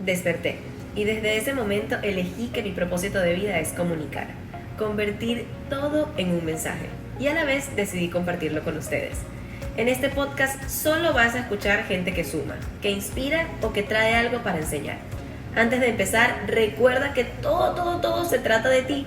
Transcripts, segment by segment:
Desperté y desde ese momento elegí que mi propósito de vida es comunicar, convertir todo en un mensaje y a la vez decidí compartirlo con ustedes. En este podcast solo vas a escuchar gente que suma, que inspira o que trae algo para enseñar. Antes de empezar, recuerda que todo se trata de ti,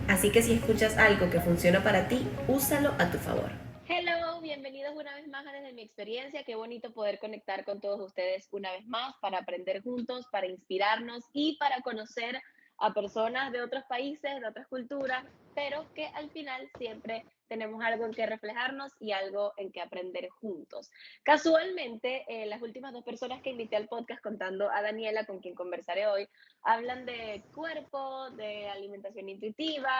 así que si escuchas algo que funciona para ti, úsalo a tu favor. Hello, bienvenidos una vez más a Desde mi experiencia. Qué bonito poder conectar con todos ustedes una vez más para aprender juntos, para inspirarnos y para conocer a personas de otros países, de otras culturas, pero que al final siempre tenemos algo en que reflejarnos y algo en que aprender juntos. Casualmente, las últimas dos personas que invité al podcast, contando a Daniela, con quien conversaré hoy, hablan de cuerpo, de alimentación intuitiva,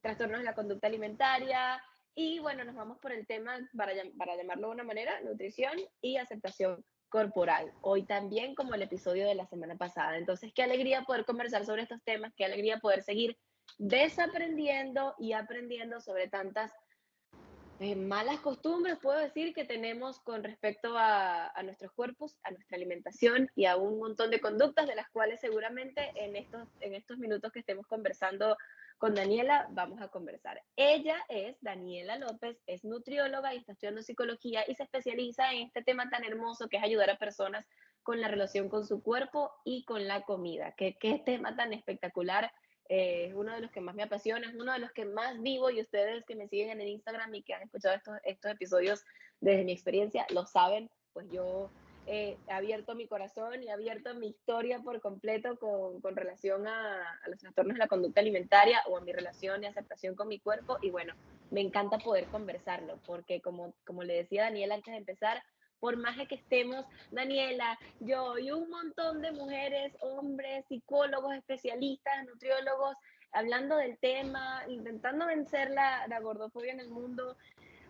trastornos de la conducta alimentaria, y bueno, nos vamos por el tema, para llamarlo de una manera, nutrición y aceptación corporal. Hoy también como el episodio de la semana pasada. Entonces, qué alegría poder conversar sobre estos temas, qué alegría poder seguir desaprendiendo y aprendiendo sobre tantas malas costumbres, puedo decir, que tenemos con respecto a nuestros cuerpos, a nuestra alimentación y a un montón de conductas de las cuales seguramente en estos minutos que estemos conversando con Daniela vamos a conversar. Ella es Daniela López, es nutrióloga y está estudiando psicología y se especializa en este tema tan hermoso que es ayudar a personas con la relación con su cuerpo y con la comida. Qué tema tan espectacular. Es uno de los que más me apasiona, es uno de los que más vivo, y ustedes que me siguen en el Instagram y que han escuchado estos episodios desde mi experiencia lo saben. Pues yo he abierto mi corazón y he abierto mi historia por completo con relación a los trastornos de la conducta alimentaria o a mi relación y aceptación con mi cuerpo, y bueno, me encanta poder conversarlo porque como le decía Daniela antes de empezar, por más de que estemos, Daniela, yo y un montón de mujeres, hombres, psicólogos, especialistas, nutriólogos, hablando del tema, intentando vencer la gordofobia en el mundo,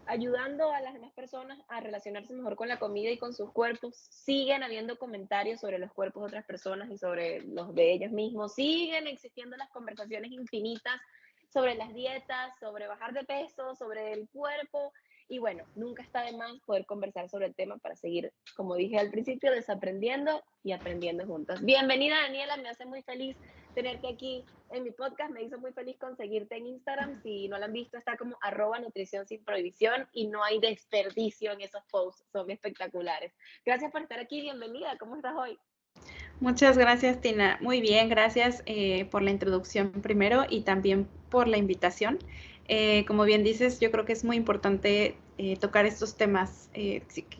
ayudando a las demás personas a relacionarse mejor con la comida y con sus cuerpos. Siguen habiendo comentarios sobre los cuerpos de otras personas y sobre los de ellos mismos. Siguen existiendo las conversaciones infinitas sobre las dietas, sobre bajar de peso, sobre el cuerpo. Y bueno, nunca está de más poder conversar sobre el tema para seguir, como dije al principio, desaprendiendo y aprendiendo juntos. Bienvenida, Daniela, me hace muy feliz tenerte aquí en mi podcast. Me hizo muy feliz conseguirte en Instagram. Si no lo han visto, está como @nutrición sin prohibición y no hay desperdicio en esos posts, son espectaculares. Gracias por estar aquí, bienvenida. ¿Cómo estás hoy? Muchas gracias, Tina. Muy bien, gracias por la introducción primero y también por la invitación. Como bien dices, yo creo que es muy importante tocar estos temas.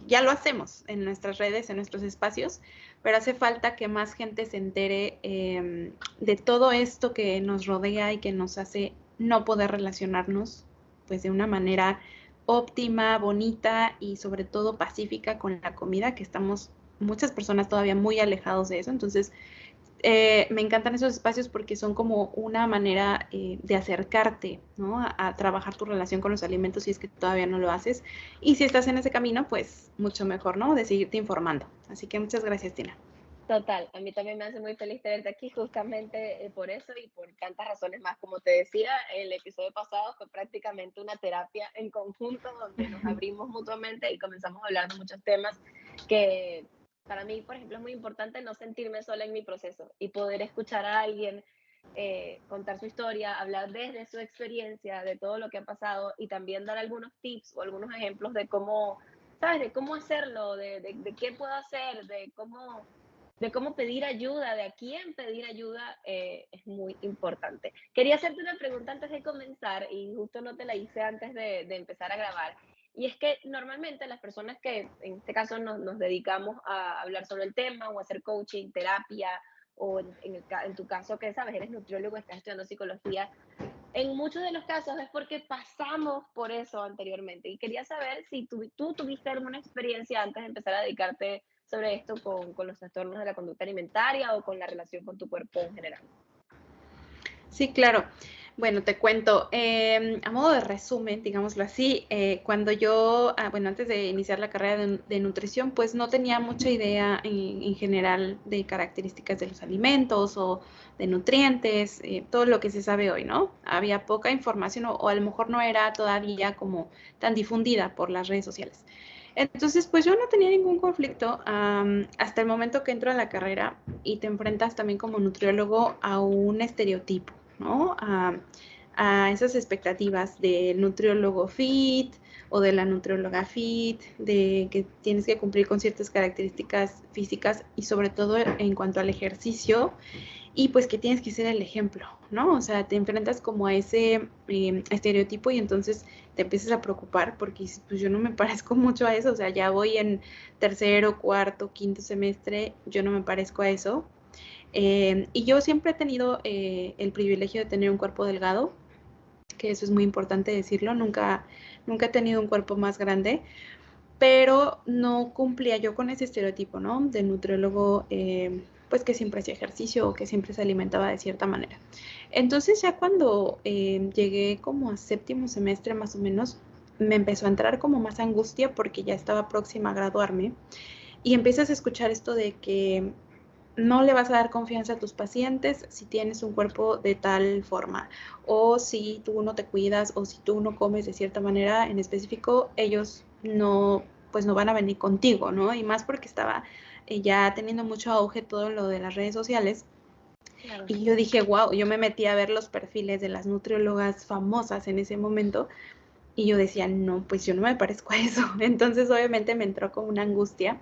Ya lo hacemos en nuestras redes, en nuestros espacios, pero hace falta que más gente se entere de todo esto que nos rodea y que nos hace no poder relacionarnos pues de una manera óptima, bonita y sobre todo pacífica con la comida, que estamos muchas personas todavía muy alejados de eso. Entonces, me encantan esos espacios porque son como una manera de acercarte, ¿no? A trabajar tu relación con los alimentos si es que todavía no lo haces. Y si estás en ese camino, pues mucho mejor, ¿no? De seguirte informando. Así que muchas gracias, Tina. Total, a mí también me hace muy feliz tenerte aquí justamente por eso y por tantas razones más. Como te decía, el episodio pasado fue prácticamente una terapia en conjunto donde nos abrimos mutuamente y comenzamos a hablar de muchos temas que para mí, por ejemplo, es muy importante no sentirme sola en mi proceso y poder escuchar a alguien contar su historia, hablar desde su experiencia, de todo lo que ha pasado y también dar algunos tips o algunos ejemplos de cómo, ¿sabes? De cómo hacerlo, de qué puedo hacer, de cómo pedir ayuda, de a quién pedir ayuda, es muy importante. Quería hacerte una pregunta antes de comenzar y justo no te la hice antes de empezar a grabar. Y es que normalmente las personas que en este caso nos dedicamos a hablar sobre el tema o a hacer coaching, terapia, o en tu caso que sabes, eres nutriólogo, estás estudiando psicología, en muchos de los casos es porque pasamos por eso anteriormente. Y quería saber si tú tuviste alguna experiencia antes de empezar a dedicarte sobre esto con los trastornos de la conducta alimentaria o con la relación con tu cuerpo en general. Sí, claro. Bueno, te cuento, a modo de resumen, digámoslo así, cuando yo, bueno, antes de iniciar la carrera de nutrición, pues no tenía mucha idea en general de características de los alimentos o de nutrientes, todo lo que se sabe hoy, ¿no? Había poca información o a lo mejor no era todavía como tan difundida por las redes sociales. Entonces, pues yo no tenía ningún conflicto hasta el momento que entro a la carrera y te enfrentas también como nutriólogo a un estereotipo, ¿no? A esas expectativas del nutriólogo fit o de la nutrióloga fit, de que tienes que cumplir con ciertas características físicas y sobre todo en cuanto al ejercicio y pues que tienes que ser el ejemplo, ¿no? O sea, te enfrentas como a ese estereotipo y entonces te empiezas a preocupar porque pues yo no me parezco mucho a eso, o sea, ya voy en tercero, cuarto, quinto semestre, yo no me parezco a eso. Y yo siempre he tenido el privilegio de tener un cuerpo delgado, que eso es muy importante decirlo, nunca he tenido un cuerpo más grande, pero no cumplía yo con ese estereotipo, ¿no? De nutriólogo, pues que siempre hacía ejercicio o que siempre se alimentaba de cierta manera. Entonces ya cuando llegué como a séptimo semestre más o menos, me empezó a entrar como más angustia porque ya estaba próxima a graduarme y empiezas a escuchar esto de que no le vas a dar confianza a tus pacientes si tienes un cuerpo de tal forma o si tú no te cuidas o si tú no comes de cierta manera en específico, ellos no, pues no van a venir contigo, ¿no? Y más porque estaba ya teniendo mucho auge todo lo de las redes sociales. Claro. Y yo dije, wow, yo me metí a ver los perfiles de las nutriólogas famosas en ese momento y yo decía, no, pues yo no me parezco a eso. Entonces obviamente me entró como una angustia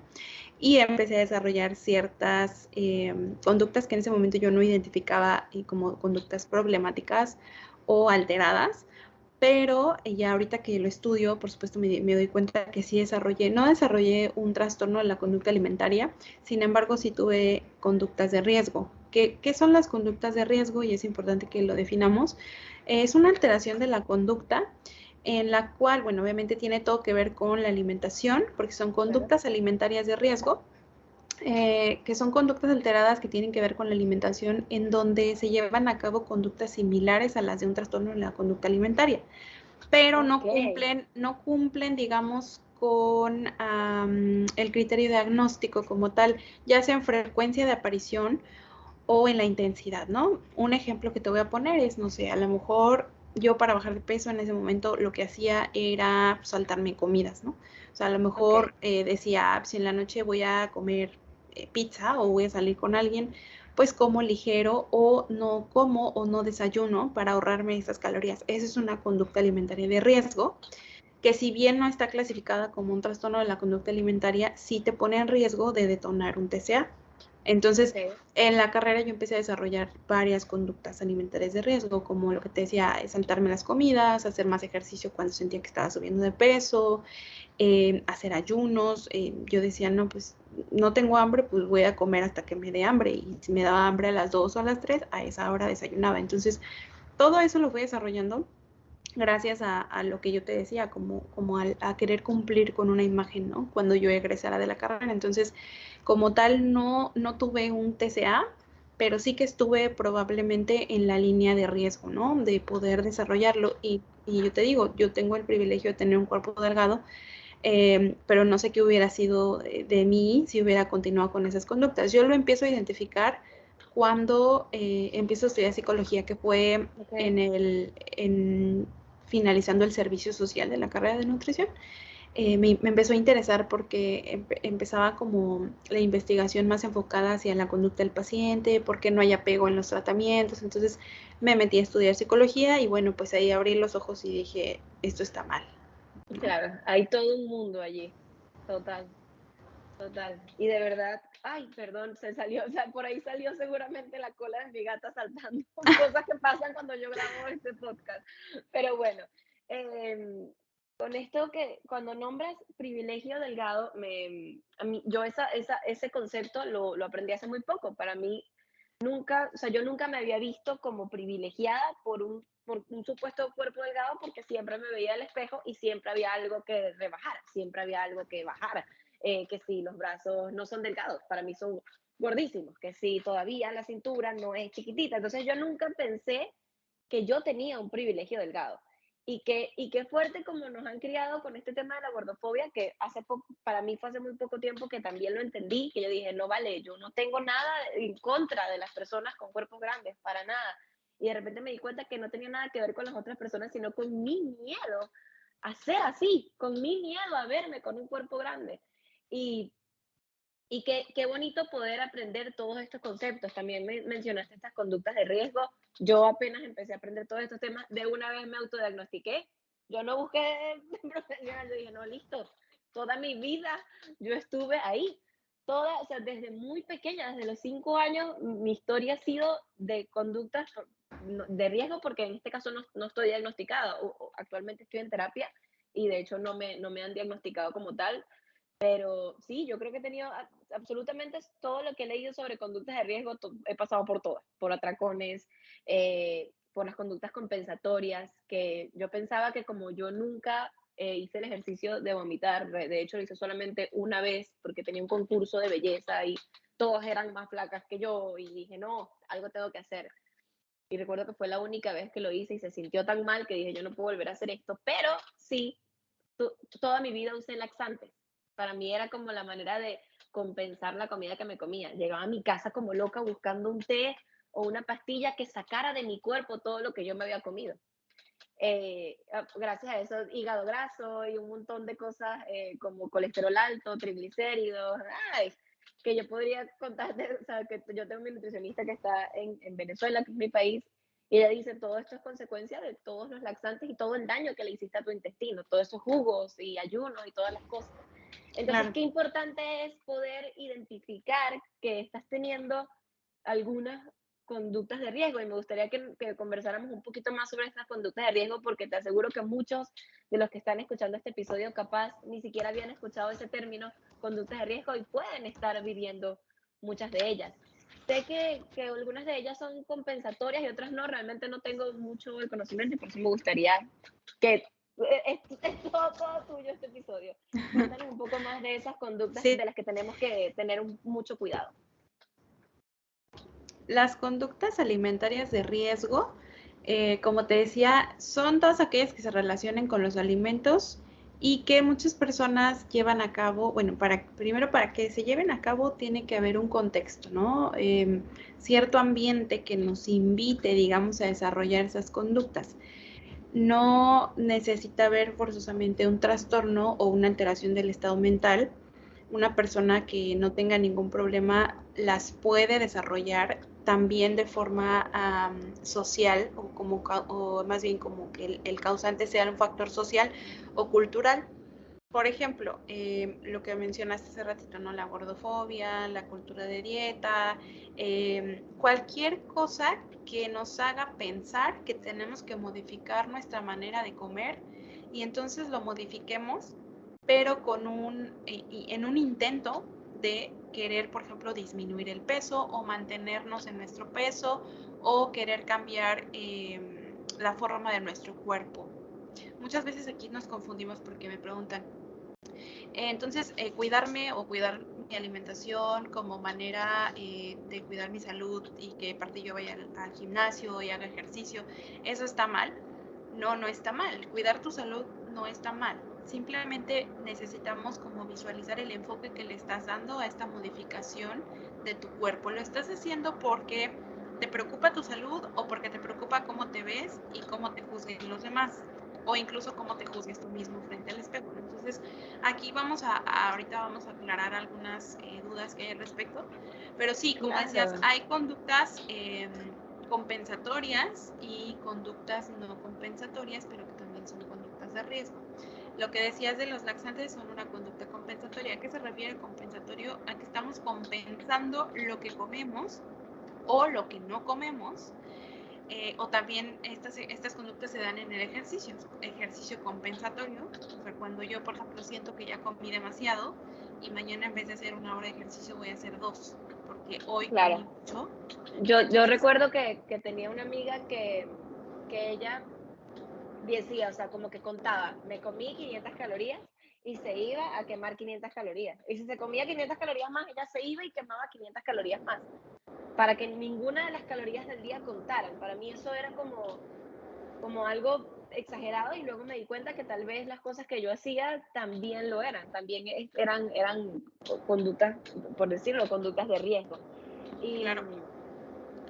y empecé a desarrollar ciertas conductas que en ese momento yo no identificaba como conductas problemáticas o alteradas, pero ya ahorita que lo estudio, por supuesto me doy cuenta que sí no desarrollé un trastorno de la conducta alimentaria, sin embargo sí tuve conductas de riesgo. ¿Qué son las conductas de riesgo? Y es importante que lo definamos. Es una alteración de la conducta en la cual, bueno, obviamente tiene todo que ver con la alimentación, porque son Claro. conductas alimentarias de riesgo, que son conductas alteradas que tienen que ver con la alimentación, en donde se llevan a cabo conductas similares a las de un trastorno de la conducta alimentaria, pero Ok. no cumplen, digamos, con el criterio diagnóstico como tal, ya sea en frecuencia de aparición o en la intensidad, ¿no? Un ejemplo que te voy a poner es, no sé, a lo mejor yo para bajar de peso en ese momento lo que hacía era saltarme comidas, ¿no? O sea, a lo Ok. mejor decía, si en la noche voy a comer pizza o voy a salir con alguien, pues como ligero o no desayuno para ahorrarme esas calorías. Esa es una conducta alimentaria de riesgo que si bien no está clasificada como un trastorno de la conducta alimentaria, sí te pone en riesgo de detonar un TCA. Entonces, Ok. en la carrera yo empecé a desarrollar varias conductas alimentarias de riesgo, como lo que te decía, saltarme las comidas, hacer más ejercicio cuando sentía que estaba subiendo de peso, hacer ayunos. Yo decía, no, pues no tengo hambre, pues voy a comer hasta que me dé hambre. Y si me daba hambre a las 2 o a las 3, a esa hora desayunaba. Entonces, todo eso lo fui desarrollando gracias a lo que yo te decía, como a querer cumplir con una imagen, ¿no? Cuando yo egresara de la carrera. Entonces, como tal, no tuve un TCA, pero sí que estuve probablemente en la línea de riesgo, ¿no? De poder desarrollarlo. Y yo te digo, yo tengo el privilegio de tener un cuerpo delgado, pero no sé qué hubiera sido de mí si hubiera continuado con esas conductas. Yo lo empiezo a identificar cuando empiezo a estudiar psicología, que fue Ok. en finalizando el servicio social de la carrera de nutrición. Me empezó a interesar porque empezaba como la investigación más enfocada hacia la conducta del paciente, porque no hay apego en los tratamientos. Entonces me metí a estudiar psicología y bueno, pues ahí abrí los ojos y dije, esto está mal, ¿no? Claro, hay todo un mundo allí. Total. Total. Y de verdad, ay, perdón, se salió, o sea, por ahí salió seguramente la cola de mi gata saltando, cosas que pasan cuando yo grabo este podcast. Pero bueno, con esto que cuando nombras privilegio delgado, a mí, yo ese concepto lo aprendí hace muy poco. Para mí, nunca, o sea, yo nunca me había visto como privilegiada por un supuesto cuerpo delgado porque siempre me veía al espejo y siempre había algo que rebajar, siempre había algo que bajar. Que si los brazos no son delgados, para mí son gordísimos, que si todavía la cintura no es chiquitita. Entonces yo nunca pensé que yo tenía un privilegio delgado. Y qué fuerte como nos han criado con este tema de la gordofobia, que para mí fue hace muy poco tiempo que también lo entendí, que yo dije, no vale, yo no tengo nada en contra de las personas con cuerpos grandes, para nada. Y de repente me di cuenta que no tenía nada que ver con las otras personas, sino con mi miedo a ser así, con mi miedo a verme con un cuerpo grande. Y, y qué bonito poder aprender todos estos conceptos. También mencionaste estas conductas de riesgo. Yo apenas empecé a aprender todos estos temas, de una vez me autodiagnostiqué. Yo no busqué profesional, yo dije, no, listo, toda mi vida yo estuve ahí. Toda, o sea, desde muy pequeña, desde los 5 años, mi historia ha sido de conductas de riesgo, porque en este caso no estoy diagnosticada, o actualmente estoy en terapia y de hecho no me han diagnosticado como tal, pero sí, yo creo que he tenido absolutamente todo lo que he leído sobre conductas de riesgo, he pasado por todas, por atracones, por las conductas compensatorias, que yo pensaba que como yo nunca hice el ejercicio de vomitar, de hecho lo hice solamente una vez porque tenía un concurso de belleza y todas eran más flacas que yo y dije, no, algo tengo que hacer. Y recuerdo que fue la única vez que lo hice y se sintió tan mal que dije, yo no puedo volver a hacer esto, pero sí, toda mi vida usé laxantes. Para mí era como la manera de compensar la comida que me comía. Llegaba a mi casa como loca buscando un té o una pastilla que sacara de mi cuerpo todo lo que yo me había comido. Gracias a eso, hígado graso y un montón de cosas como colesterol alto, triglicéridos, ay, que yo podría contarte, o sea, que yo tengo mi nutricionista que está en Venezuela, que es mi país, y ella dice, todo esto es consecuencia de todos los laxantes y todo el daño que le hiciste a tu intestino, todos esos jugos y ayunos y todas las cosas. Entonces, claro, qué importante es poder identificar que estás teniendo algunas conductas de riesgo, y me gustaría que conversáramos un poquito más sobre estas conductas de riesgo, porque te aseguro que muchos de los que están escuchando este episodio capaz ni siquiera habían escuchado ese término, conductas de riesgo, y pueden estar viviendo muchas de ellas. Sé que algunas de ellas son compensatorias y otras no, realmente no tengo mucho el conocimiento y por eso me gustaría que es todo tuyo este episodio. Cuéntanos un poco más de esas conductas de las que tenemos que tener mucho cuidado. Las conductas alimentarias de riesgo, como te decía, son todas aquellas que se relacionen con los alimentos y que muchas personas llevan a cabo. Bueno, primero para que se lleven a cabo tiene que haber un contexto, ¿no? Cierto ambiente que nos invite, digamos, a desarrollar esas conductas. No necesita haber forzosamente un trastorno o una alteración del estado mental. Una persona que no tenga ningún problema las puede desarrollar también de forma social, o más bien como que el causante sea un factor social o cultural. Por ejemplo, lo que mencionaste hace ratito, ¿no? La gordofobia, la cultura de dieta, cualquier cosa que nos haga pensar que tenemos que modificar nuestra manera de comer y entonces lo modifiquemos, pero en un intento de querer, por ejemplo, disminuir el peso o mantenernos en nuestro peso o querer cambiar la forma de nuestro cuerpo. Muchas veces aquí nos confundimos porque me preguntan, entonces, cuidarme o cuidar mi alimentación como manera de cuidar mi salud y que aparte yo vaya al gimnasio y haga ejercicio, ¿eso está mal? No, no está mal. Cuidar tu salud no está mal. Simplemente necesitamos como visualizar el enfoque que le estás dando a esta modificación de tu cuerpo. Lo estás haciendo porque te preocupa tu salud o porque te preocupa cómo te ves y cómo te juzguen los demás, o incluso cómo te juzgues tú mismo frente al espejo. Entonces, aquí ahorita vamos a aclarar algunas dudas que hay al respecto, pero sí, como decías, hay conductas compensatorias y conductas no compensatorias, pero que también son conductas de riesgo. Lo que decías de los laxantes son una conducta compensatoria. ¿A qué se refiere compensatorio? A que estamos compensando lo que comemos o lo que no comemos. O también estas conductas se dan en el ejercicio compensatorio, o sea, cuando yo, por ejemplo, siento que ya comí demasiado y mañana en vez de hacer 1 hora de ejercicio voy a hacer 2, porque hoy comí mucho. Yo recuerdo que tenía una amiga que ella decía, o sea, como que contaba, me comí 500 calorías y se iba a quemar 500 calorías. Y si se comía 500 calorías más, ella se iba y quemaba 500 calorías más, para que ninguna de las calorías del día contaran. Para mí eso era como algo exagerado, y luego me di cuenta que tal vez las cosas que yo hacía también lo eran, también eran conductas, por decirlo, conductas de riesgo. Y, claro.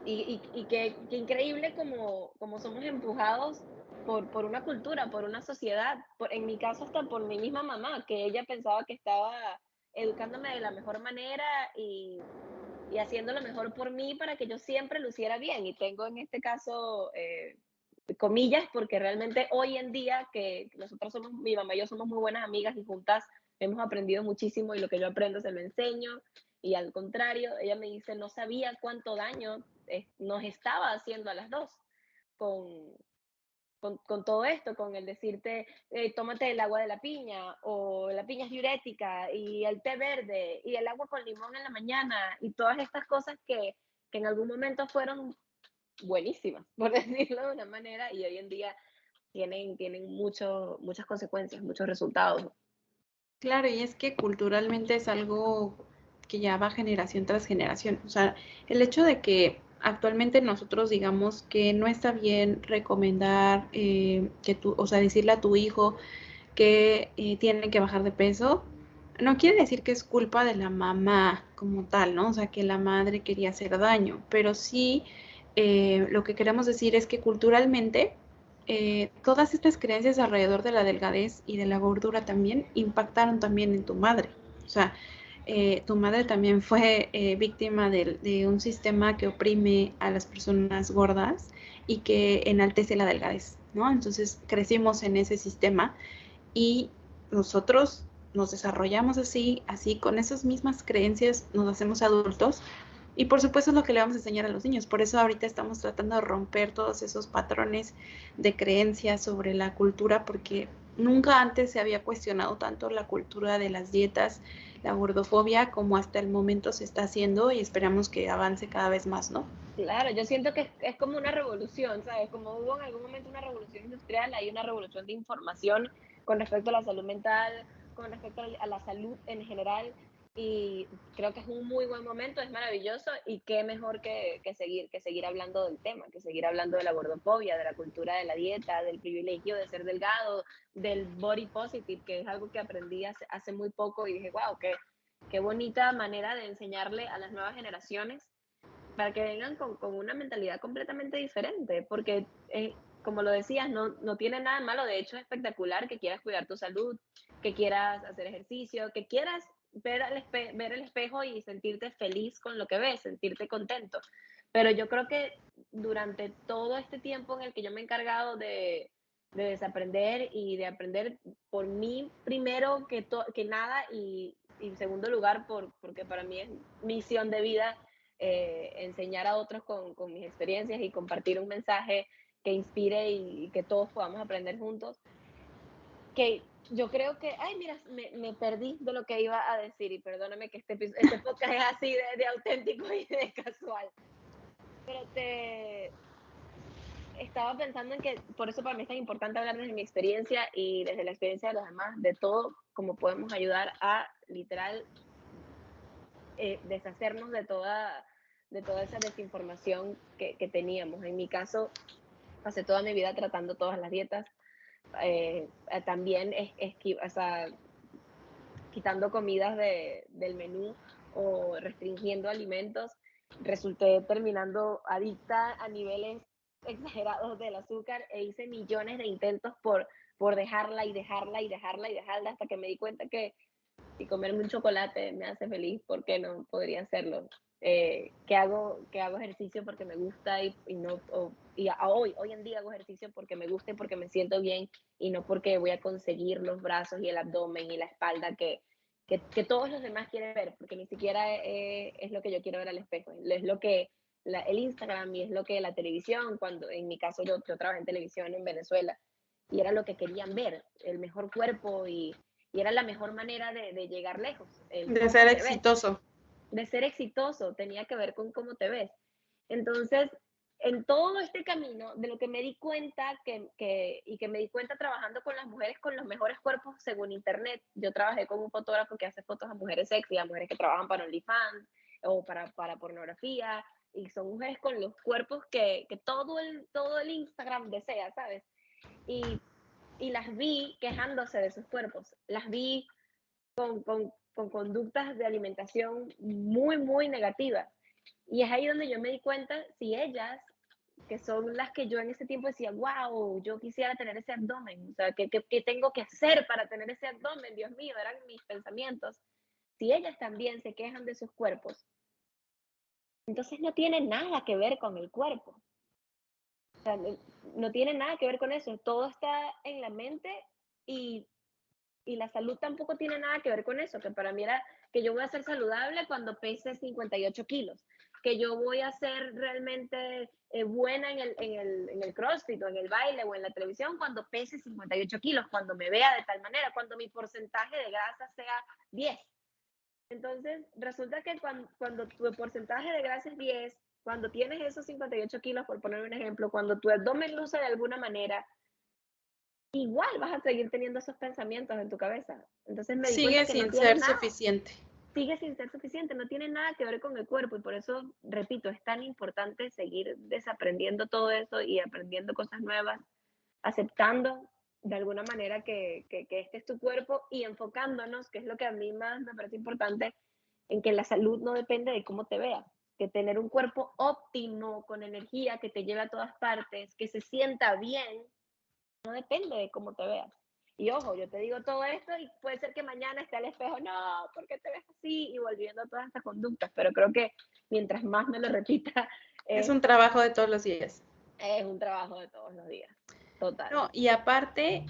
Y qué increíble como somos empujados por una cultura, por una sociedad, en mi caso hasta por mi misma mamá, que ella pensaba que estaba educándome de la mejor manera y haciendo lo mejor por mí para que yo siempre luciera bien. Y tengo en este caso, comillas, porque realmente hoy en día que nosotros somos, mi mamá y yo somos muy buenas amigas y juntas hemos aprendido muchísimo y lo que yo aprendo se lo enseño. Y al contrario, ella me dice, no sabía cuánto daño nos estaba haciendo a las dos con, con todo esto, con el decirte, tómate el agua de la piña, o la piña es diurética, y el té verde, y el agua con limón en la mañana, y todas estas cosas que en algún momento fueron buenísimas, por decirlo de una manera, y hoy en día tienen muchas consecuencias, muchos resultados. Claro, y es que culturalmente es algo que ya va generación tras generación. O sea, el hecho de que actualmente nosotros digamos que no está bien recomendar que tú, o sea, decirle a tu hijo que tiene que bajar de peso, no quiere decir que es culpa de la mamá como tal, ¿no? O sea, que la madre quería hacer daño, pero sí lo que queremos decir es que culturalmente todas estas creencias alrededor de la delgadez y de la gordura también impactaron también en tu madre. O sea, tu madre también fue víctima de un sistema que oprime a las personas gordas y que enaltece la delgadez, ¿no? Entonces crecimos en ese sistema y nosotros nos desarrollamos así, así con esas mismas creencias nos hacemos adultos y por supuesto es lo que le vamos a enseñar a los niños. Por eso ahorita estamos tratando de romper todos esos patrones de creencias sobre la cultura porque nunca antes se había cuestionado tanto la cultura de las dietas, la gordofobia como hasta el momento se está haciendo y esperamos que avance cada vez más, ¿no? Claro, yo siento que es como una revolución, ¿sabes? Como hubo en algún momento una revolución industrial, hay una revolución de información con respecto a la salud mental, con respecto a la salud en general, y creo que es un muy buen momento, es maravilloso, y qué mejor que seguir hablando del tema, que seguir hablando de la gordofobia, de la cultura de la dieta, del privilegio de ser delgado, del body positive, que es algo que aprendí hace muy poco y dije, wow, qué bonita manera de enseñarle a las nuevas generaciones para que vengan con una mentalidad completamente diferente, porque como lo decías, no tiene nada de malo, de hecho es espectacular que quieras cuidar tu salud, que quieras hacer ejercicio, que quieras ver el espejo y sentirte feliz con lo que ves, sentirte contento. Pero yo creo que durante todo este tiempo en el que yo me he encargado de desaprender y de aprender por mí primero que nada y en segundo lugar porque para mí es misión de vida enseñar a otros con mis experiencias y compartir un mensaje que inspire y que todos podamos aprender juntos. Que yo creo que, ay, mira, me perdí de lo que iba a decir y perdóname que este podcast es así de auténtico y de casual. Pero te estaba pensando en que por eso para mí es tan importante hablar desde mi experiencia y desde la experiencia de los demás, de todo, cómo podemos ayudar a literal deshacernos de toda esa desinformación que teníamos. En mi caso, pasé toda mi vida tratando todas las dietas, también o sea, quitando comidas del menú o restringiendo alimentos, resulté terminando adicta a niveles exagerados del azúcar e hice millones de intentos por dejarla y dejarla y dejarla y dejarla hasta que me di cuenta que si comerme un chocolate me hace feliz, ¿por qué no podría hacerlo? Que hago ejercicio porque me gusta y no, hoy en día hago ejercicio porque me gusta y porque me siento bien y no porque voy a conseguir los brazos y el abdomen y la espalda que todos los demás quieren ver, porque ni siquiera es lo que yo quiero ver al espejo, es lo que el Instagram y es lo que la televisión, cuando en mi caso yo trabajé en televisión en Venezuela y era lo que querían ver, el mejor cuerpo y era la mejor manera de llegar lejos, el De cómo ser te ves, exitoso. de ser exitoso, tenía que ver con cómo te ves. Entonces, en todo este camino, de lo que me di cuenta, y que me di cuenta trabajando con las mujeres con los mejores cuerpos según Internet, yo trabajé con un fotógrafo que hace fotos a mujeres sexy, a mujeres que trabajan para OnlyFans o para pornografía, y son mujeres con los cuerpos que todo el Instagram desea, ¿sabes? Y, y las vi quejándose de sus cuerpos, las vi con conductas de alimentación muy, muy negativas. Y es ahí donde yo me di cuenta, si ellas que son las que yo en ese tiempo decía, wow, yo quisiera tener ese abdomen, o sea, ¿qué tengo que hacer para tener ese abdomen? Dios mío, eran mis pensamientos. Si ellas también se quejan de sus cuerpos, entonces no tiene nada que ver con el cuerpo. O sea, no tiene nada que ver con eso. Todo está en la mente y, y la salud tampoco tiene nada que ver con eso. Que para mí era que yo voy a ser saludable cuando pese 58 kilos. Que yo voy a ser realmente buena en el CrossFit o en el baile o en la televisión cuando pese 58 kilos, cuando me vea de tal manera, cuando mi porcentaje de grasa sea 10. Entonces, resulta que cuando tu porcentaje de grasa es 10, cuando tienes esos 58 kilos, por poner un ejemplo, cuando tu abdomen luce de alguna manera, igual vas a seguir teniendo esos pensamientos en tu cabeza. Entonces me di cuenta Sigue que no sin tiene ser nada, suficiente. sigue sin ser suficiente, no tiene nada que ver con el cuerpo y por eso, repito, es tan importante seguir desaprendiendo todo eso y aprendiendo cosas nuevas, aceptando de alguna manera que este es tu cuerpo y enfocándonos, que es lo que a mí más me parece importante, en que la salud no depende de cómo te veas, que tener un cuerpo óptimo, con energía, que te lleve a todas partes, que se sienta bien, no depende de cómo te veas. Y ojo, yo te digo todo esto y puede ser que mañana esté al espejo, no, ¿por qué te ves así? Y volviendo a todas estas conductas, pero creo que mientras más me lo repita, Es un trabajo de todos los días. es un trabajo de todos los días, total. No, y aparte,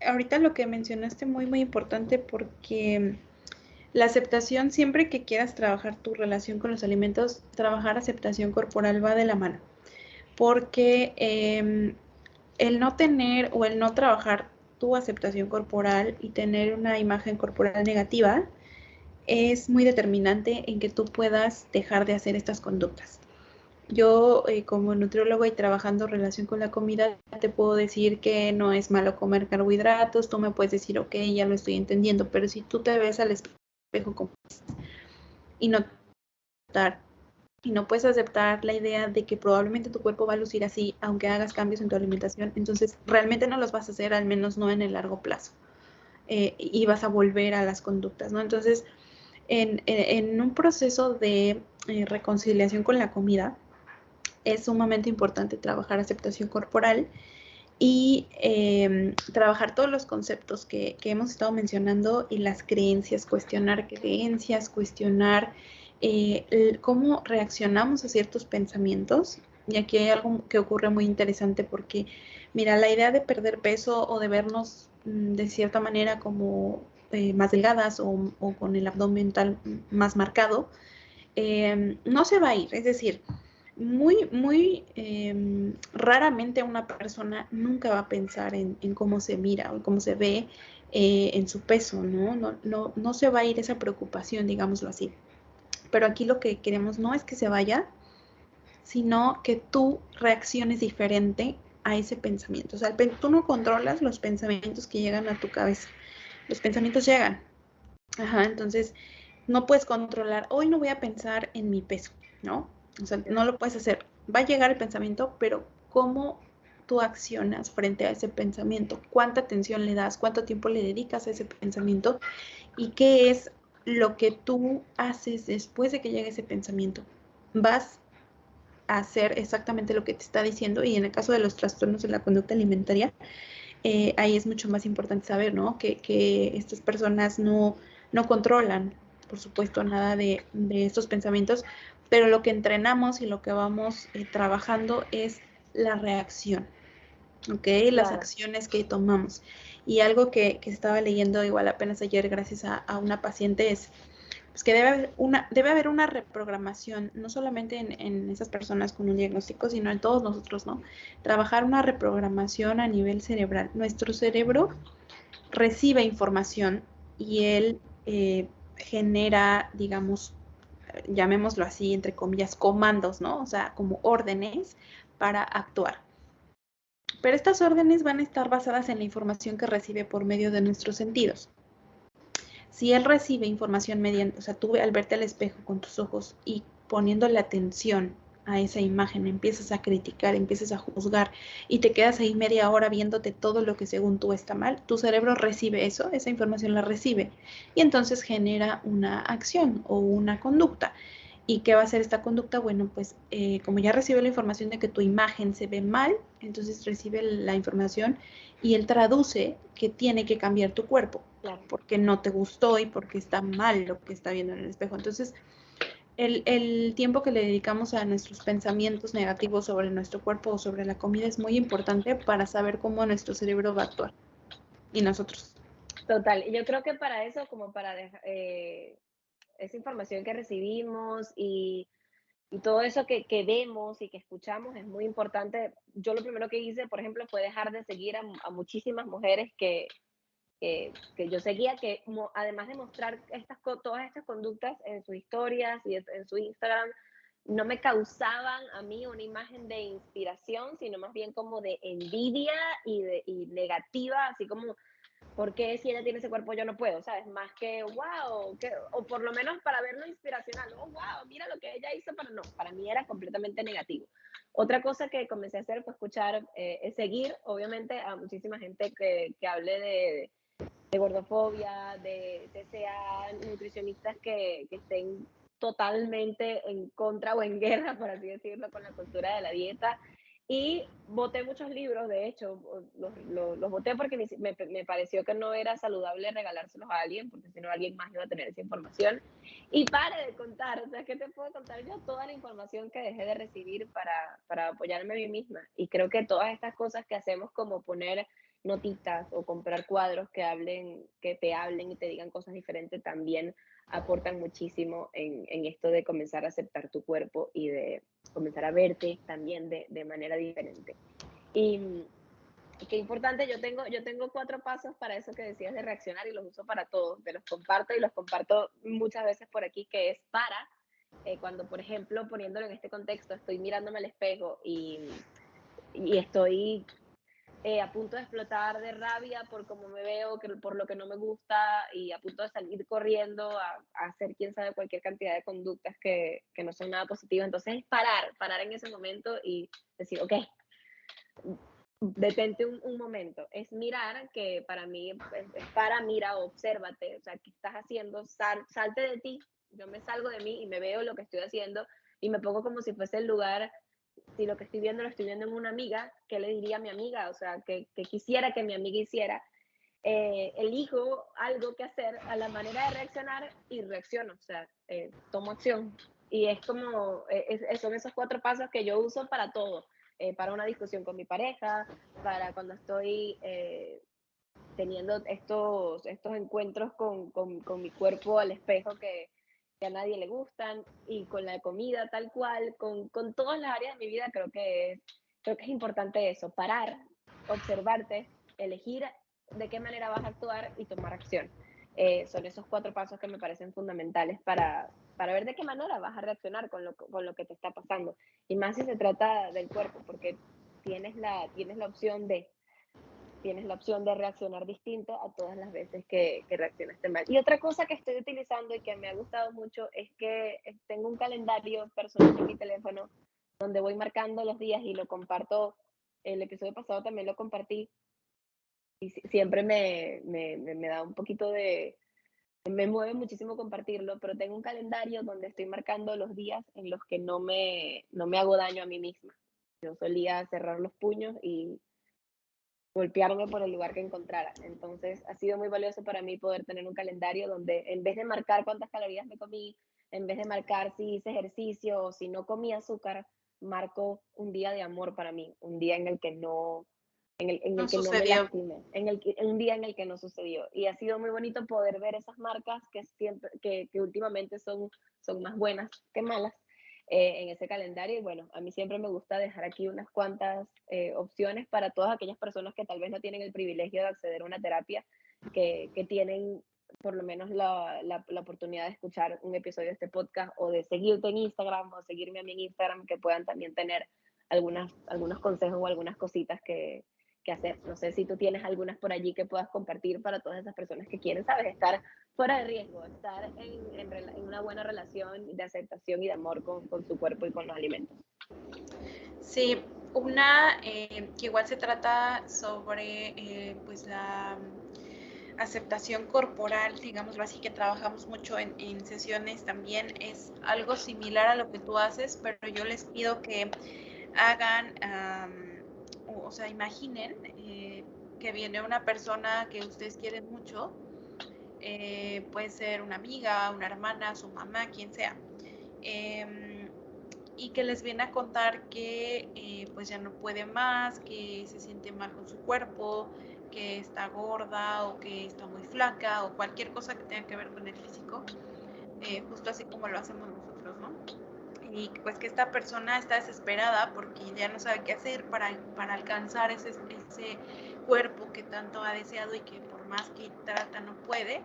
ahorita lo que mencionaste muy importante porque la aceptación, siempre que quieras trabajar tu relación con los alimentos, trabajar aceptación corporal va de la mano. Porque el no tener o el no trabajar tu aceptación corporal y tener una imagen corporal negativa es muy determinante en que tú puedas dejar de hacer estas conductas. Yo como nutriólogo y trabajando en relación con la comida, te puedo decir que no es malo comer carbohidratos, tú me puedes decir, ok, ya lo estoy entendiendo, pero si tú te ves al espejo y no y no puedes aceptar la idea de que probablemente tu cuerpo va a lucir así, aunque hagas cambios en tu alimentación, entonces realmente no los vas a hacer, al menos no en el largo plazo, y vas a volver a las conductas, ¿no? Entonces, en un proceso de reconciliación con la comida, es sumamente importante trabajar aceptación corporal y trabajar todos los conceptos que hemos estado mencionando y las creencias, cuestionar cómo reaccionamos a ciertos pensamientos. Y aquí hay algo que ocurre muy interesante porque, mira, la idea de perder peso o de vernos de cierta manera como más delgadas o con el abdomen más marcado, no se va a ir. Es decir, muy raramente una persona nunca va a pensar en cómo se mira o cómo se ve en su peso, ¿no? No se va a ir esa preocupación, digámoslo así. Pero aquí lo que queremos no es que se vaya, sino que tú reacciones diferente a ese pensamiento. O sea, tú no controlas los pensamientos que llegan a tu cabeza. Los pensamientos llegan. Ajá, entonces no puedes controlar, hoy no voy a pensar en mi peso, ¿no? O sea, no lo puedes hacer. Va a llegar el pensamiento, pero ¿cómo tú accionas frente a ese pensamiento? ¿Cuánta atención le das? ¿Cuánto tiempo le dedicas a ese pensamiento? ¿Y qué es lo que tú haces después de que llegue ese pensamiento? Vas a hacer exactamente lo que te está diciendo, y en el caso de los trastornos de la conducta alimentaria, ahí es mucho más importante saber, ¿no? Que estas personas no controlan, por supuesto, nada de estos pensamientos, pero lo que entrenamos y lo que vamos trabajando es la reacción, ¿ok? Claro. Las acciones que tomamos. Y algo que estaba leyendo igual apenas ayer gracias a una paciente es pues que debe haber una reprogramación, no solamente en esas personas con un diagnóstico, sino en todos nosotros, ¿no? Trabajar una reprogramación a nivel cerebral. Nuestro cerebro recibe información y él genera, digamos, llamémoslo así, entre comillas, comandos, ¿no? O sea, como órdenes para actuar. Pero estas órdenes van a estar basadas en la información que recibe por medio de nuestros sentidos. Si él recibe información mediante, o sea, tú al verte al espejo con tus ojos y poniendo la atención a esa imagen, empiezas a criticar, empiezas a juzgar y te quedas ahí media hora viéndote todo lo que según tú está mal, tu cerebro recibe eso, esa información la recibe y entonces genera una acción o una conducta. ¿Y qué va a hacer esta conducta? Bueno, pues como ya recibe la información de que tu imagen se ve mal, entonces recibe la información y él traduce que tiene que cambiar tu cuerpo, Claro. porque no te gustó y porque está mal lo que está viendo en el espejo. Entonces, el tiempo que le dedicamos a nuestros pensamientos negativos sobre nuestro cuerpo o sobre la comida es muy importante para saber cómo nuestro cerebro va a actuar y nosotros. Total, y yo creo que para eso, como para esa información que recibimos y todo eso que vemos y que escuchamos es muy importante. Yo lo primero que hice, por ejemplo, fue dejar de seguir a muchísimas mujeres que yo seguía, que además de mostrar todas estas conductas en sus historias y en su Instagram, no me causaban a mí una imagen de inspiración, sino más bien como de envidia y negativa, así como, ¿por qué si ella tiene ese cuerpo yo no puedo? ¿Sabes? Más que, wow, o por lo menos para verlo inspiracional, oh, wow, mira lo que ella hizo, pero no, para mí era completamente negativo. Otra cosa que comencé a hacer fue escuchar, es seguir, obviamente, a muchísima gente que hable de gordofobia, de TCA, nutricionistas que estén totalmente en contra o en guerra, por así decirlo, con la cultura de la dieta. Y boté muchos libros, de hecho, los boté porque me pareció que no era saludable regalárselos a alguien, porque si no alguien más iba a tener esa información. Y pare de contar, o sea, ¿qué te puedo contar yo? Toda la información que dejé de recibir para apoyarme a mí misma. Y creo que todas estas cosas que hacemos, como poner notitas o comprar cuadros que te hablen y te digan cosas diferentes, también aportan muchísimo en esto de comenzar a aceptar tu cuerpo y de comenzar a verte también de manera diferente. Y qué importante, yo tengo 4 pasos para eso que decías de reaccionar y los uso para todos, te los comparto y los comparto muchas veces por aquí, que es cuando, por ejemplo, poniéndolo en este contexto, estoy mirándome al espejo y estoy a punto de explotar de rabia por cómo me veo, por lo que no me gusta y a punto de salir corriendo a hacer quién sabe cualquier cantidad de conductas que no son nada positivas. Entonces es parar en ese momento y decir, ok, detente un momento. Es mirar, que para mí mira, obsérvate, o sea, ¿qué estás haciendo? Salte de ti, yo me salgo de mí y me veo lo que estoy haciendo y me pongo como si fuese el lugar. Si lo que estoy viendo lo estoy viendo en una amiga, ¿qué le diría a mi amiga? O sea, que quisiera que mi amiga hiciera. Elijo algo que hacer a la manera de reaccionar y reacciono, o sea, tomo acción. Y es como, son esos 4 pasos que yo uso para todo, para una discusión con mi pareja, para cuando estoy teniendo estos encuentros con mi cuerpo al espejo que a nadie le gustan, y con la comida tal cual, con todas las áreas de mi vida. Creo que es importante eso, parar, observarte, elegir de qué manera vas a actuar y tomar acción. Son esos 4 pasos que me parecen fundamentales para ver de qué manera vas a reaccionar con lo que te está pasando. Y más si se trata del cuerpo, porque tienes la opción de reaccionar distinto a todas las veces que reaccionaste mal. Y otra cosa que estoy utilizando y que me ha gustado mucho es que tengo un calendario personal en mi teléfono donde voy marcando los días y lo comparto. El episodio pasado también lo compartí y siempre me da un poquito me mueve muchísimo compartirlo, pero tengo un calendario donde estoy marcando los días en los que no me hago daño a mí misma. Yo solía cerrar los puños y golpearme por el lugar que encontrara. Entonces ha sido muy valioso para mí poder tener un calendario donde, en vez de marcar cuántas calorías me comí, en vez de marcar si hice ejercicio o si no comí azúcar, marco un día de amor para mí, un día en el que en el que no me lastimé, un día en el que no sucedió. Y ha sido muy bonito poder ver esas marcas que últimamente son más buenas que malas, en ese calendario. Y bueno, a mí siempre me gusta dejar aquí unas cuantas opciones para todas aquellas personas que tal vez no tienen el privilegio de acceder a una terapia, que tienen por lo menos la oportunidad de escuchar un episodio de este podcast, o de seguirte en Instagram, o seguirme a mí en Instagram, que puedan también tener algunos consejos o algunas cositas que hacer. No sé si tú tienes algunas por allí que puedas compartir para todas esas personas que quieren, ¿sabes?, estar fuera de riesgo, estar en una buena relación de aceptación y de amor con su cuerpo y con los alimentos. Sí, una que igual se trata sobre pues aceptación corporal, digámoslo así, que trabajamos mucho en sesiones también, es algo similar a lo que tú haces, pero yo les pido que hagan, o sea, imaginen que viene una persona que ustedes quieren mucho, puede ser una amiga, una hermana, su mamá, quien sea, y que les viene a contar que pues ya no puede más, que se siente mal con su cuerpo, que está gorda o que está muy flaca o cualquier cosa que tenga que ver con el físico, justo así como lo hacemos nosotros, ¿no? Y pues que esta persona está desesperada porque ya no sabe qué hacer para alcanzar ese cuerpo que tanto ha deseado y que por más que trata no puede.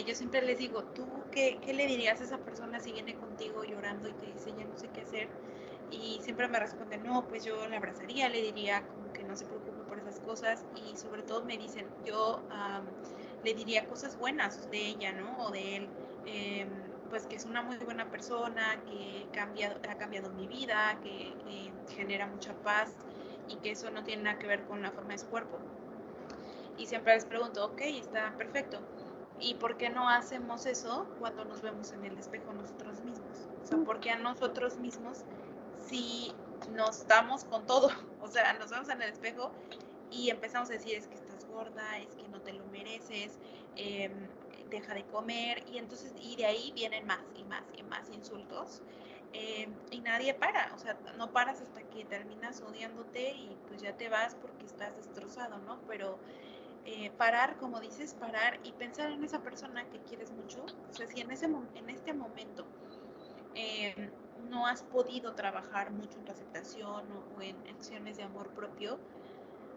Yo siempre les digo, ¿tú qué le dirías a esa persona si viene contigo llorando y te dice ya no sé qué hacer? Y siempre me responden, no, pues yo la abrazaría, le diría como que no se preocupe por esas cosas y sobre todo me dicen, yo le diría cosas buenas de ella, ¿no? O de él, pues que es una muy buena persona, que ha cambiado mi vida, que genera mucha paz y que eso no tiene nada que ver con la forma de su cuerpo. Y siempre les pregunto, ok, está perfecto. ¿Y por qué no hacemos eso cuando nos vemos en el espejo nosotros mismos? O sea, ¿por qué a nosotros mismos si nos damos con todo? O sea, nos vemos en el espejo y empezamos a decir, es que estás gorda, es que no te lo mereces, deja de comer, y entonces, y de ahí vienen más y más y más insultos. Y nadie para, o sea, no paras hasta que terminas odiándote y pues ya te vas porque estás destrozado, ¿no? Pero parar, como dices, parar y pensar en esa persona que quieres mucho. O sea, si en este momento no has podido trabajar mucho en tu aceptación o en acciones de amor propio,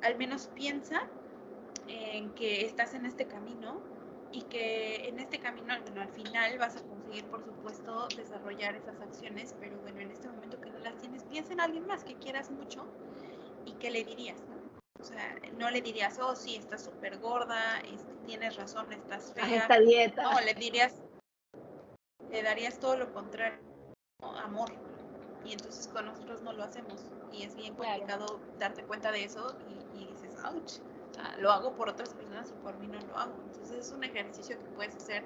al menos piensa en que estás en este camino y que en este camino, bueno, al final vas a conseguir, por supuesto, desarrollar esas acciones, pero bueno, en este momento que no las tienes, piensa en alguien más que quieras mucho y que le dirías, ¿no? O sea, no le dirías, oh, sí, estás súper gorda, tienes razón, estás Haz fea. esta dieta. No, le darías todo lo contrario, ¿no? Amor. Y entonces con nosotros no lo hacemos. Y es bien Claro. complicado darte cuenta de eso y dices, ouch, lo hago por otras personas y por mí no lo hago. Entonces es un ejercicio que puedes hacer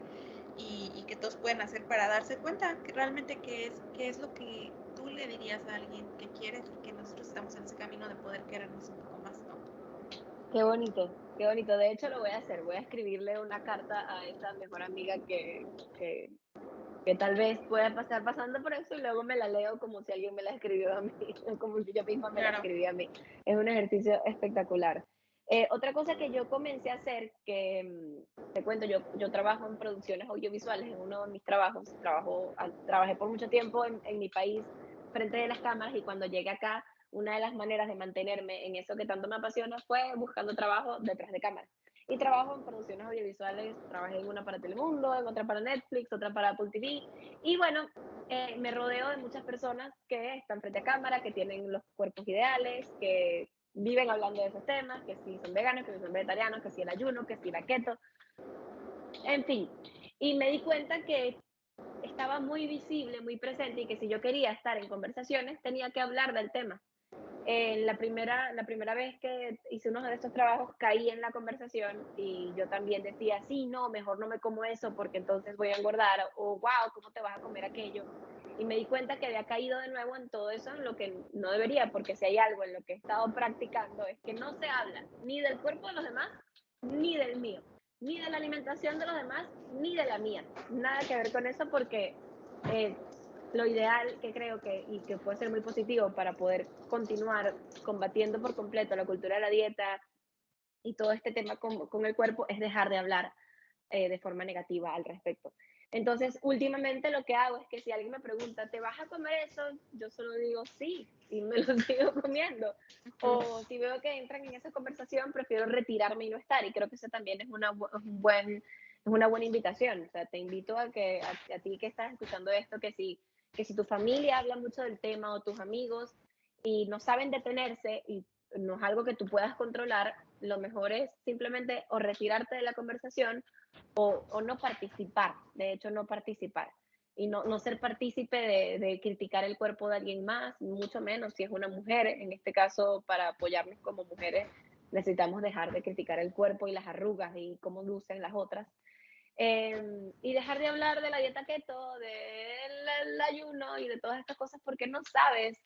y que todos pueden hacer para darse cuenta que realmente qué es lo que tú le dirías a alguien que quieres y que nosotros estamos en ese camino de poder querernos un poco más, ¿no? Qué bonito, qué bonito. De hecho, lo voy a hacer. Voy a escribirle una carta a esa mejor amiga que, que tal vez pueda estar pasando por eso y luego me la leo como si alguien me la escribió a mí, como si yo misma me la Claro. escribí a mí. Es un ejercicio espectacular. Otra cosa que yo comencé a hacer, que te cuento, yo trabajo en producciones audiovisuales, en uno de mis trabajos, trabajé por mucho tiempo en mi país frente de las cámaras y cuando llegué acá, una de las maneras de mantenerme en eso que tanto me apasiona fue buscando trabajo detrás de cámaras. Y trabajo en producciones audiovisuales, trabajé en una para Telemundo, en otra para Netflix, otra para Apple TV. Y bueno, me rodeo de muchas personas que están frente a cámara, que tienen los cuerpos ideales, que viven hablando de esos temas, que si son veganos, que si son vegetarianos, que si el ayuno, que si la keto, en fin. Y me di cuenta que estaba muy visible, muy presente y que si yo quería estar en conversaciones tenía que hablar del tema. La primera vez que hice uno de estos trabajos caí en la conversación y yo también decía, sí, no, mejor no me como eso porque entonces voy a engordar o wow, ¿cómo te vas a comer aquello? Y me di cuenta que había caído de nuevo en todo eso, en lo que no debería, porque si hay algo en lo que he estado practicando es que no se habla ni del cuerpo de los demás, ni del mío, ni de la alimentación de los demás, ni de la mía. Nada que ver con eso porque eh, lo ideal que creo y que puede ser muy positivo para poder continuar combatiendo por completo la cultura de la dieta y todo este tema con el cuerpo es dejar de hablar de forma negativa al respecto. Entonces, últimamente lo que hago es que si alguien me pregunta, ¿te vas a comer eso? Yo solo digo sí y me lo sigo comiendo. O si veo que entran en esa conversación, prefiero retirarme y no estar. Y creo que eso también es es una buena invitación. O sea, te invito a que a ti que estás escuchando esto, que si tu familia habla mucho del tema o tus amigos y no saben detenerse y no es algo que tú puedas controlar, lo mejor es simplemente o retirarte de la conversación o no participar, de hecho no participar y no ser partícipe de criticar el cuerpo de alguien más, mucho menos si es una mujer, en este caso para apoyarnos como mujeres necesitamos dejar de criticar el cuerpo y las arrugas y cómo lucen las otras. Y dejar de hablar de la dieta keto, del ayuno y de todas estas cosas porque no sabes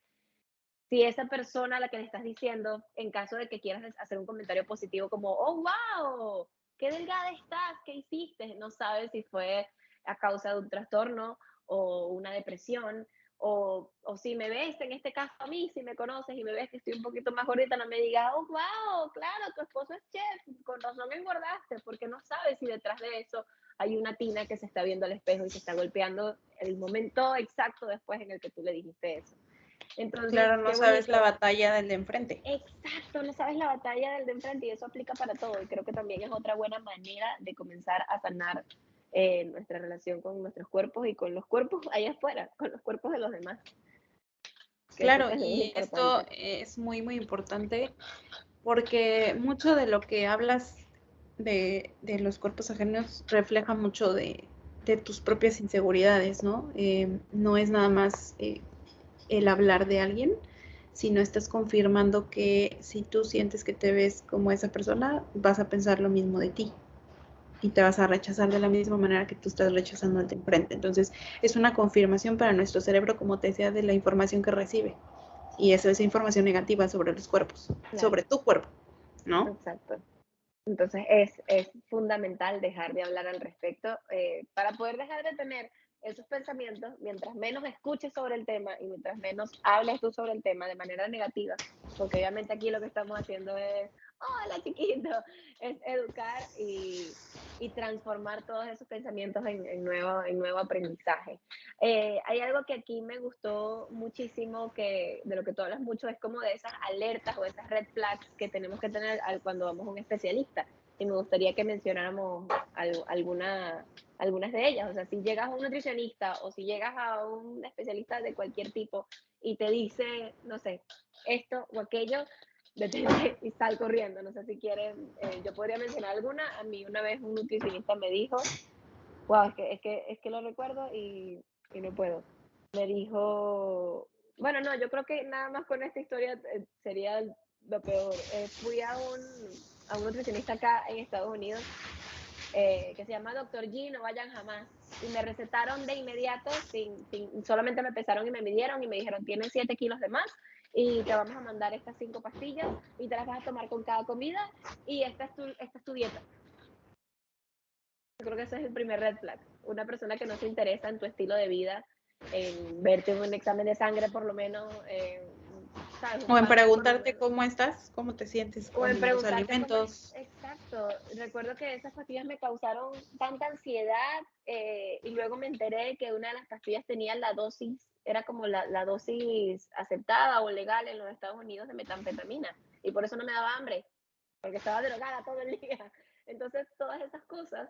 si esa persona a la que le estás diciendo, en caso de que quieras hacer un comentario positivo como, oh, wow, qué delgada estás, ¿qué hiciste? No sabes si fue a causa de un trastorno o una depresión, o si me ves, en este caso a mí, si me conoces y me ves que estoy un poquito más gordita, no me digas, oh, wow, claro, tu esposo es chef, con razón engordaste, porque no sabes si detrás de eso hay una tina que se está viendo al espejo y se está golpeando el momento exacto después en el que tú le dijiste eso. Entonces, Claro, no qué sabes bonito. la batalla del de enfrente. Exacto, no sabes la batalla del de enfrente y eso aplica para todo. Y creo que también es otra buena manera de comenzar a sanar nuestra relación con nuestros cuerpos y con los cuerpos allá afuera, con los cuerpos de los demás. Que eso Claro, también es y esto importante. es muy, muy importante porque mucho de lo que hablas de los cuerpos ajenos refleja mucho de tus propias inseguridades, ¿no? No es nada más el hablar de alguien, sino estás confirmando que si tú sientes que te ves como esa persona, vas a pensar lo mismo de ti y te vas a rechazar de la misma manera que tú estás rechazando al de enfrente. Entonces, es una confirmación para nuestro cerebro, como te decía, de la información que recibe. Y eso es información negativa sobre los cuerpos, Claro, sobre tu cuerpo, ¿no? exacto. Entonces es fundamental dejar de hablar al respecto para poder dejar de tener esos pensamientos, mientras menos escuches sobre el tema y mientras menos hables tú sobre el tema de manera negativa, porque obviamente aquí lo que estamos haciendo es, hola chiquito, es educar y transformar todos esos pensamientos en nuevo aprendizaje. Hay algo que aquí me gustó muchísimo, que de lo que tú hablas mucho, es como de esas alertas o esas red flags que tenemos que tener cuando vamos a un especialista. Y me gustaría que mencionáramos algunas de ellas. O sea, si llegas a un nutricionista o si llegas a un especialista de cualquier tipo y te dice, no sé, esto o aquello, detente y sal corriendo. No sé si quieren, yo podría mencionar alguna. A mí una vez un nutricionista me dijo, wow, es que lo recuerdo y no puedo. Me dijo, bueno, no, yo creo que nada más con esta historia sería lo peor. Fui a un nutricionista acá en Estados Unidos que se llama Dr. G, no vayan jamás. Y me recetaron de inmediato, solamente me pesaron y me midieron y me dijeron, tienes 7 kilos de más y te vamos a mandar estas 5 pastillas y te las vas a tomar con cada comida y esta es tu dieta. Yo creo que ese es el primer red flag. Una persona que no se interesa en tu estilo de vida, en verte en un examen de sangre por lo menos, ¿sabes? Un O en panel por lo preguntarte menos. cómo estás, cómo te sientes O en con los preguntarte cómo es. alimentos. Exacto. Recuerdo que esas pastillas me causaron tanta ansiedad y luego me enteré que una de las pastillas tenía la dosis, era como la dosis aceptada o legal en los Estados Unidos de metanfetamina. Y por eso no me daba hambre, porque estaba drogada todo el día. Entonces, todas esas cosas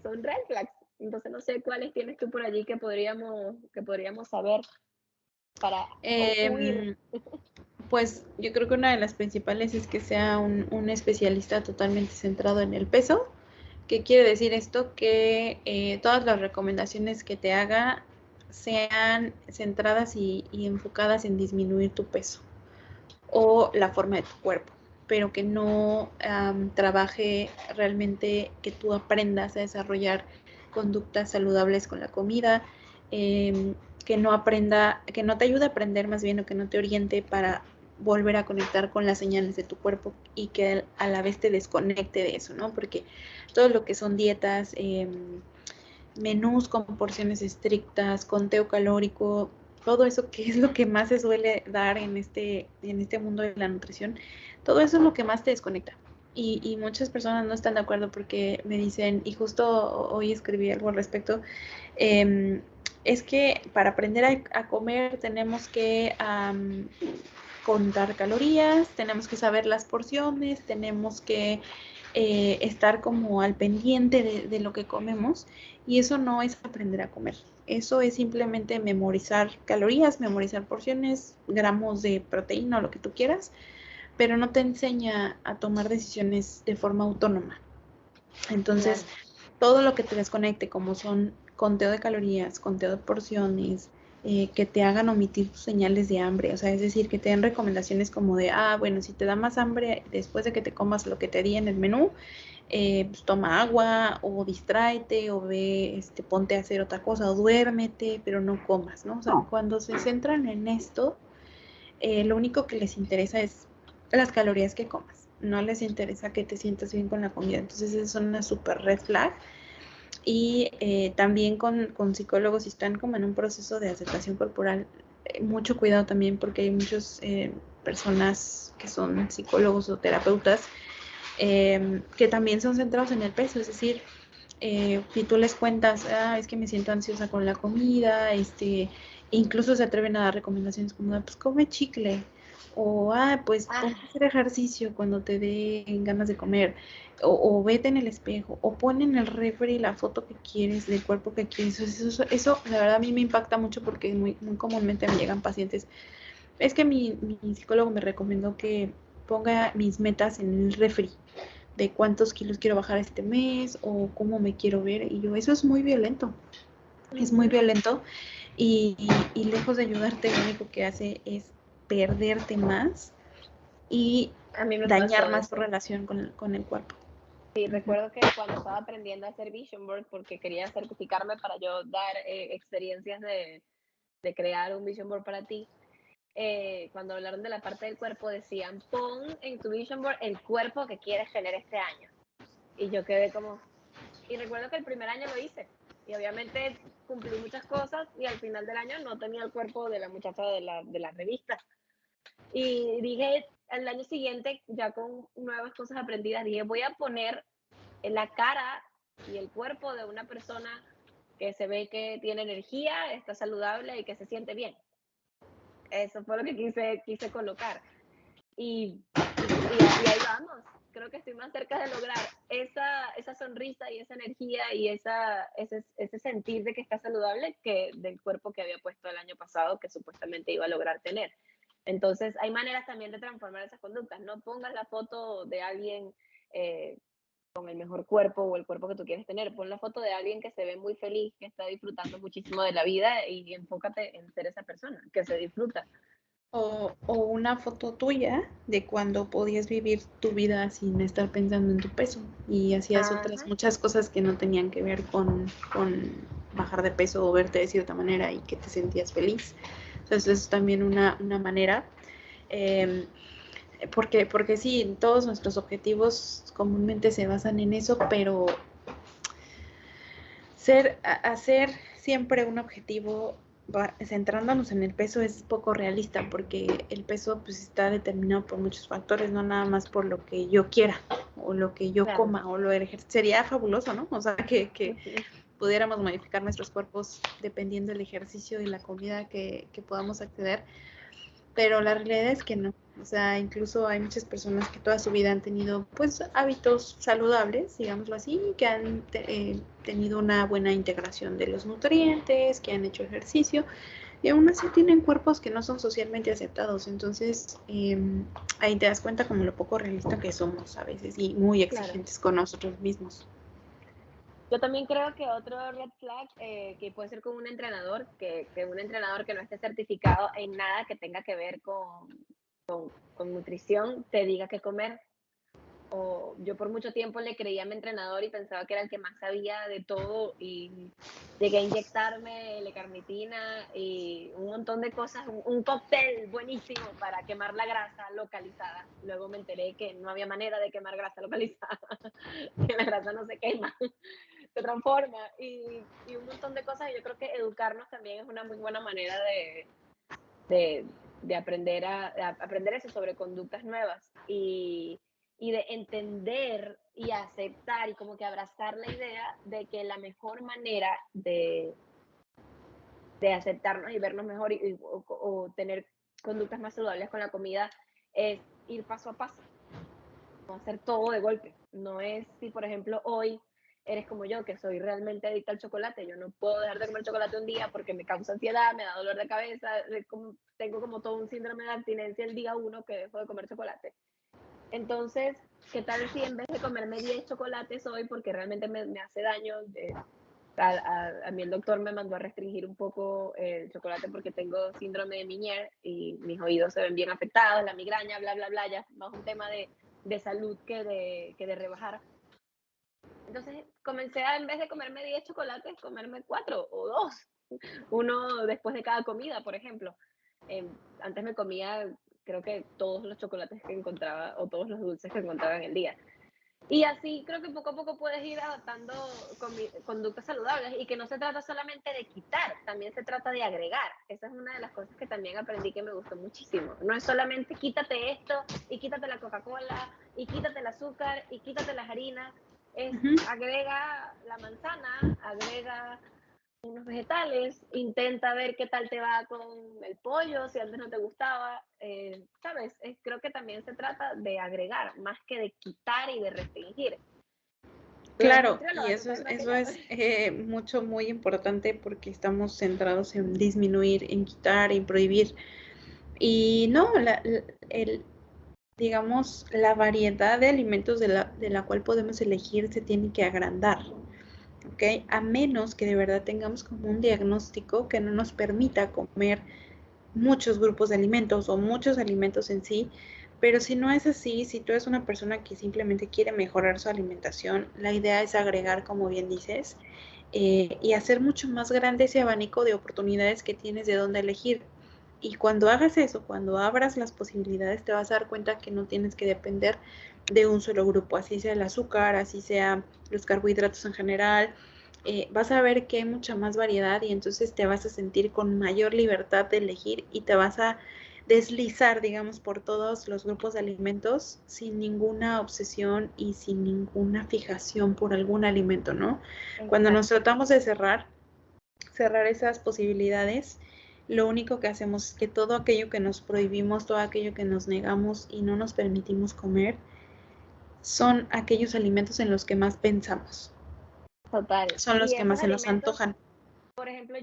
son red flags. Entonces, no sé cuáles tienes tú por allí que podríamos saber para huir. Eh, pues yo creo que una de las principales es que sea un especialista totalmente centrado en el peso. ¿Qué quiere decir esto? Que todas las recomendaciones que te haga sean centradas y enfocadas en disminuir tu peso o la forma de tu cuerpo, pero que no trabaje realmente que tú aprendas a desarrollar conductas saludables con la comida, que no aprenda, que no te ayude a aprender más bien o que no te oriente para volver a conectar con las señales de tu cuerpo y que a la vez te desconecte de eso, ¿no? Porque todo lo que son dietas, menús con porciones estrictas, conteo calórico, todo eso que es lo que más se suele dar en este mundo de la nutrición, todo eso es lo que más te desconecta. Y muchas personas no están de acuerdo porque me dicen, y justo hoy escribí algo al respecto, es que para aprender a comer tenemos que contar calorías, tenemos que saber las porciones, tenemos que estar como al pendiente de lo que comemos, y eso no es aprender a comer. Eso es simplemente memorizar calorías, memorizar porciones, gramos de proteína o lo que tú quieras, pero no te enseña a tomar decisiones de forma autónoma. Entonces, Claro. todo lo que te desconecte, como son conteo de calorías, conteo de porciones, que te hagan omitir tus señales de hambre, o sea, es decir, que te den recomendaciones como de, bueno, si te da más hambre después de que te comas lo que te di en el menú, pues toma agua o distráete o ve, ponte a hacer otra cosa o duérmete, pero no comas, ¿no? O sea, cuando se centran en esto, lo único que les interesa es las calorías que comas, no les interesa que te sientas bien con la comida, entonces es una super red flag. Y también con psicólogos, si están como en un proceso de aceptación corporal, mucho cuidado también porque hay muchas personas que son psicólogos o terapeutas que también son centrados en el peso, es decir, si tú les cuentas, es que me siento ansiosa con la comida, incluso se atreven a dar recomendaciones como, pues come chicle, o pues ponte a hacer ejercicio cuando te den ganas de comer, o vete en el espejo, o pon en el refri la foto que quieres, del cuerpo que quieres. Eso la verdad a mí me impacta mucho porque muy, muy comúnmente me llegan pacientes. Es que mi psicólogo me recomendó que ponga mis metas en el refri de cuántos kilos quiero bajar este mes o cómo me quiero ver. Y yo, eso es muy violento, es muy violento y lejos de ayudarte, lo único que hace es perderte más y A mí me dañar pasó más tu eso. relación con el cuerpo. Sí, recuerdo que cuando estaba aprendiendo a hacer Vision Board, porque quería certificarme para yo dar experiencias de crear un Vision Board para ti, cuando hablaron de la parte del cuerpo decían, pon en tu Vision Board el cuerpo que quieres tener este año. Y yo quedé como, y recuerdo que el primer año lo hice. Y obviamente cumplí muchas cosas y al final del año no tenía el cuerpo de la muchacha de la revista. Y dije, el año siguiente, ya con nuevas cosas aprendidas, dije, voy a poner en la cara y el cuerpo de una persona que se ve que tiene energía, está saludable y que se siente bien. Eso fue lo que quise colocar. Y ahí vamos. Creo que estoy más cerca de lograr esa sonrisa y esa energía y ese sentir de que está saludable que del cuerpo que había puesto el año pasado que supuestamente iba a lograr tener. Entonces, hay maneras también de transformar esas conductas. No pongas la foto de alguien con el mejor cuerpo o el cuerpo que tú quieres tener. Pon la foto de alguien que se ve muy feliz, que está disfrutando muchísimo de la vida y enfócate en ser esa persona que se disfruta. O una foto tuya de cuando podías vivir tu vida sin estar pensando en tu peso y hacías otras Ajá. muchas cosas que no tenían que ver con bajar de peso o verte de cierta manera y que te sentías feliz. Entonces, eso es también una manera. Eh, porque sí, todos nuestros objetivos comúnmente se basan en eso, pero hacer siempre un objetivo centrándonos en el peso es poco realista porque el peso pues está determinado por muchos factores, no nada más por lo que yo quiera o lo que yo Claro. coma o lo ejercito. Sería fabuloso, ¿no? O sea, que pudiéramos modificar nuestros cuerpos dependiendo del ejercicio y la comida que podamos acceder, pero la realidad es que no. O sea, incluso hay muchas personas que toda su vida han tenido pues hábitos saludables, digámoslo así, que han tenido una buena integración de los nutrientes, que han hecho ejercicio y aún así tienen cuerpos que no son socialmente aceptados. Entonces, ahí te das cuenta como lo poco realista que somos a veces y muy Claro. exigentes con nosotros mismos. Yo también creo que otro red flag que puede ser con un entrenador, que un entrenador que no esté certificado en nada que tenga que ver con nutrición te diga qué comer. O yo por mucho tiempo le creía a mi entrenador y pensaba que era el que más sabía de todo y llegué a inyectarme L-carnitina y un montón de cosas, un cóctel buenísimo para quemar la grasa localizada. Luego me enteré que no había manera de quemar grasa localizada, que la grasa no se quema, se transforma y un montón de cosas. Y yo creo que educarnos también es una muy buena manera de aprender a aprender eso sobre conductas nuevas y de entender y aceptar y como que abrazar la idea de que la mejor manera de aceptarnos y vernos mejor o tener conductas más saludables con la comida es ir paso a paso, no hacer todo de golpe. No es si, por ejemplo, hoy eres como yo, que soy realmente adicta al chocolate, yo no puedo dejar de comer chocolate un día porque me causa ansiedad, me da dolor de cabeza, tengo como todo un síndrome de abstinencia el día uno que dejo de comer chocolate. Entonces, ¿qué tal si en vez de comerme 10 chocolates hoy, porque realmente me hace daño, A mí el doctor me mandó a restringir un poco el chocolate porque tengo síndrome de Meniere y mis oídos se ven bien afectados, la migraña, bla, bla, bla, ya es más un tema de salud que de rebajar. Entonces comencé a, en vez de comerme 10 chocolates, comerme 4 o 2, uno después de cada comida, por ejemplo. Antes me comía, creo que todos los chocolates que encontraba o todos los dulces que encontraba en el día. Y así creo que poco a poco puedes ir adaptando conductas saludables y que no se trata solamente de quitar, también se trata de agregar. Esa es una de las cosas que también aprendí que me gustó muchísimo. No es solamente quítate esto y quítate la Coca-Cola y quítate el azúcar y quítate las harinas. Es agrega la manzana, agrega unos vegetales, intenta ver qué tal te va con el pollo, si antes no te gustaba, ¿sabes? Creo que también se trata de agregar, más que de quitar y de restringir. Claro, y eso es muy importante porque estamos centrados en disminuir, en quitar, en prohibir. Y no, digamos, la variedad de alimentos de la cual podemos elegir se tiene que agrandar. ¿Okay? A menos que de verdad tengamos como un diagnóstico que no nos permita comer muchos grupos de alimentos o muchos alimentos en sí, pero si no es así, si tú eres una persona que simplemente quiere mejorar su alimentación, la idea es agregar, como bien dices, y hacer mucho más grande ese abanico de oportunidades que tienes de dónde elegir. Y cuando hagas eso, cuando abras las posibilidades, te vas a dar cuenta que no tienes que depender de un solo grupo, así sea el azúcar, así sea los carbohidratos en general. Vas a ver que hay mucha más variedad y entonces te vas a sentir con mayor libertad de elegir y te vas a deslizar, digamos, por todos los grupos de alimentos sin ninguna obsesión y sin ninguna fijación por algún alimento, ¿no? Exacto. Cuando nos tratamos de cerrar esas posibilidades, lo único que hacemos es que todo aquello que nos prohibimos, todo aquello que nos negamos y no nos permitimos comer, son aquellos alimentos en los que más pensamos. Total. Son los que más se nos antojan. Por ejemplo,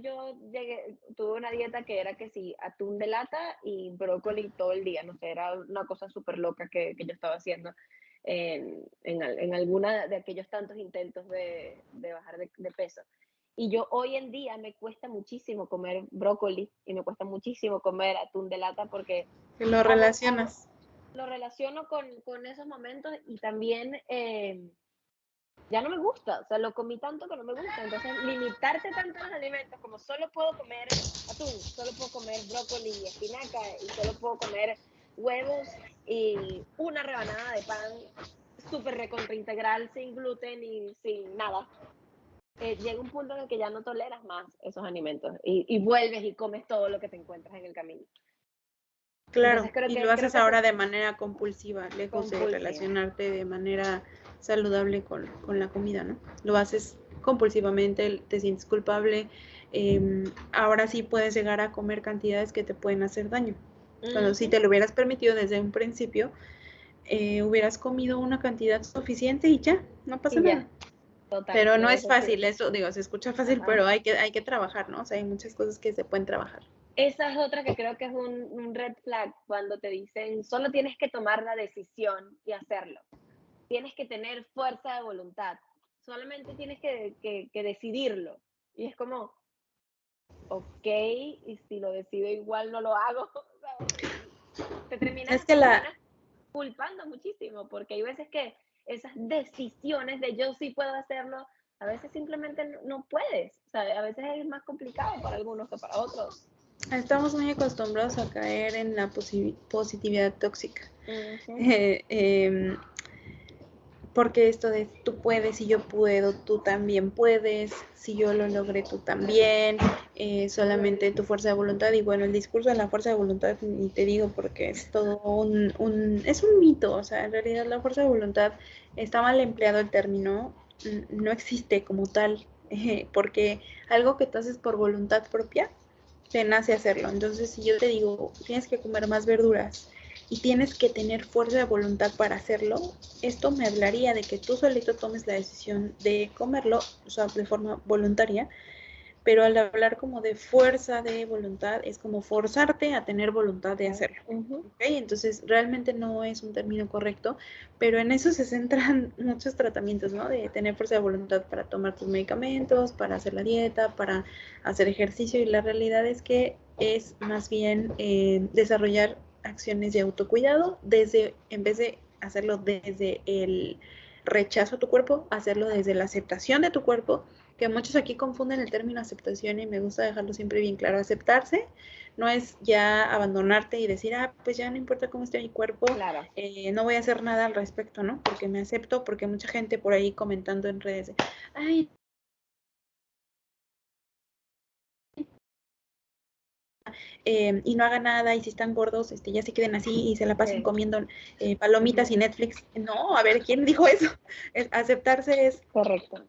tuve una dieta que era que sí, atún de lata y brócoli todo el día, no sé, era una cosa súper loca que yo estaba haciendo en alguna de aquellos tantos intentos de bajar de peso. Y yo hoy en día me cuesta muchísimo comer brócoli y me cuesta muchísimo comer atún de lata porque... Lo relacionas. Lo relaciono con esos momentos y también... ya no me gusta, o sea, lo comí tanto que no me gusta, entonces limitarte tanto a los alimentos como solo puedo comer atún, solo puedo comer brócoli y espinaca y solo puedo comer huevos y una rebanada de pan súper recontra integral, sin gluten y sin nada. Llega un punto en el que ya no toleras más esos alimentos y vuelves y comes todo lo que te encuentras en el camino. Claro, y lo haces ahora de manera compulsiva, lejos de relacionarte de manera saludable con la comida, ¿no? Lo haces compulsivamente, te sientes culpable, ahora sí puedes llegar a comer cantidades que te pueden hacer daño. Cuando si te lo hubieras permitido desde un principio, hubieras comido una cantidad suficiente y ya, no pasa nada. Total, pero no es fácil, eso digo, se escucha fácil, pero hay que trabajar, ¿no? O sea, hay muchas cosas que se pueden trabajar. Esa es otra que creo que es un red flag cuando te dicen, solo tienes que tomar la decisión y hacerlo. Tienes que tener fuerza de voluntad. Solamente tienes que decidirlo. Y es como, ok, y si lo decido igual no lo hago. Te terminas culpando muchísimo, porque hay veces que esas decisiones de yo sí puedo hacerlo, a veces simplemente no puedes. O sea, a veces es más complicado para algunos que para otros. Estamos muy acostumbrados a caer en la positividad tóxica. Porque esto de tú puedes y yo puedo, tú también puedes, si yo lo logré, tú también, solamente tu fuerza de voluntad. Y bueno, el discurso de la fuerza de voluntad, ni te digo porque es todo es un mito. O sea, en realidad la fuerza de voluntad está mal empleado el término, no existe como tal, porque algo que tú haces por voluntad propia, te nace hacerlo. Entonces, si yo te digo, tienes que comer más verduras y tienes que tener fuerza de voluntad para hacerlo, esto me hablaría de que tú solito tomes la decisión de comerlo, o sea, de forma voluntaria, pero al hablar como de fuerza de voluntad, es como forzarte a tener voluntad de hacerlo. ¿Okay? Entonces, realmente no es un término correcto, pero en eso se centran muchos tratamientos, ¿no? De tener fuerza de voluntad para tomar tus medicamentos, para hacer la dieta, para hacer ejercicio, y la realidad es que es más bien desarrollar acciones de autocuidado en vez de hacerlo desde el rechazo a tu cuerpo, hacerlo desde la aceptación de tu cuerpo, que muchos aquí confunden el término aceptación y me gusta dejarlo siempre bien claro. Aceptarse no es ya abandonarte y decir, pues ya no importa cómo esté mi cuerpo, Claro. no voy a hacer nada al respecto, ¿no? Porque me acepto, porque mucha gente por ahí comentando en redes, ay, y no haga nada, y si están gordos, ya se queden así y se la pasen comiendo palomitas y Netflix. No, a ver, ¿quién dijo eso? Aceptarse es Correcto.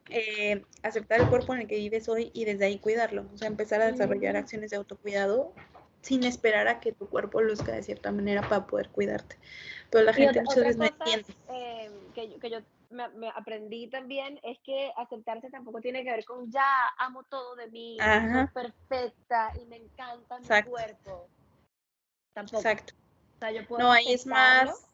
aceptar el cuerpo en el que vives hoy y desde ahí cuidarlo. O sea, empezar a desarrollar acciones de autocuidado sin esperar a que tu cuerpo luzca de cierta manera para poder cuidarte. Pero la gente muchas veces no entiende. Que yo me aprendí también es que aceptarse tampoco tiene que ver con ya amo todo de mí, soy perfecta y me encanta mi cuerpo. Tampoco. Exacto. O sea, yo puedo no, ahí es más.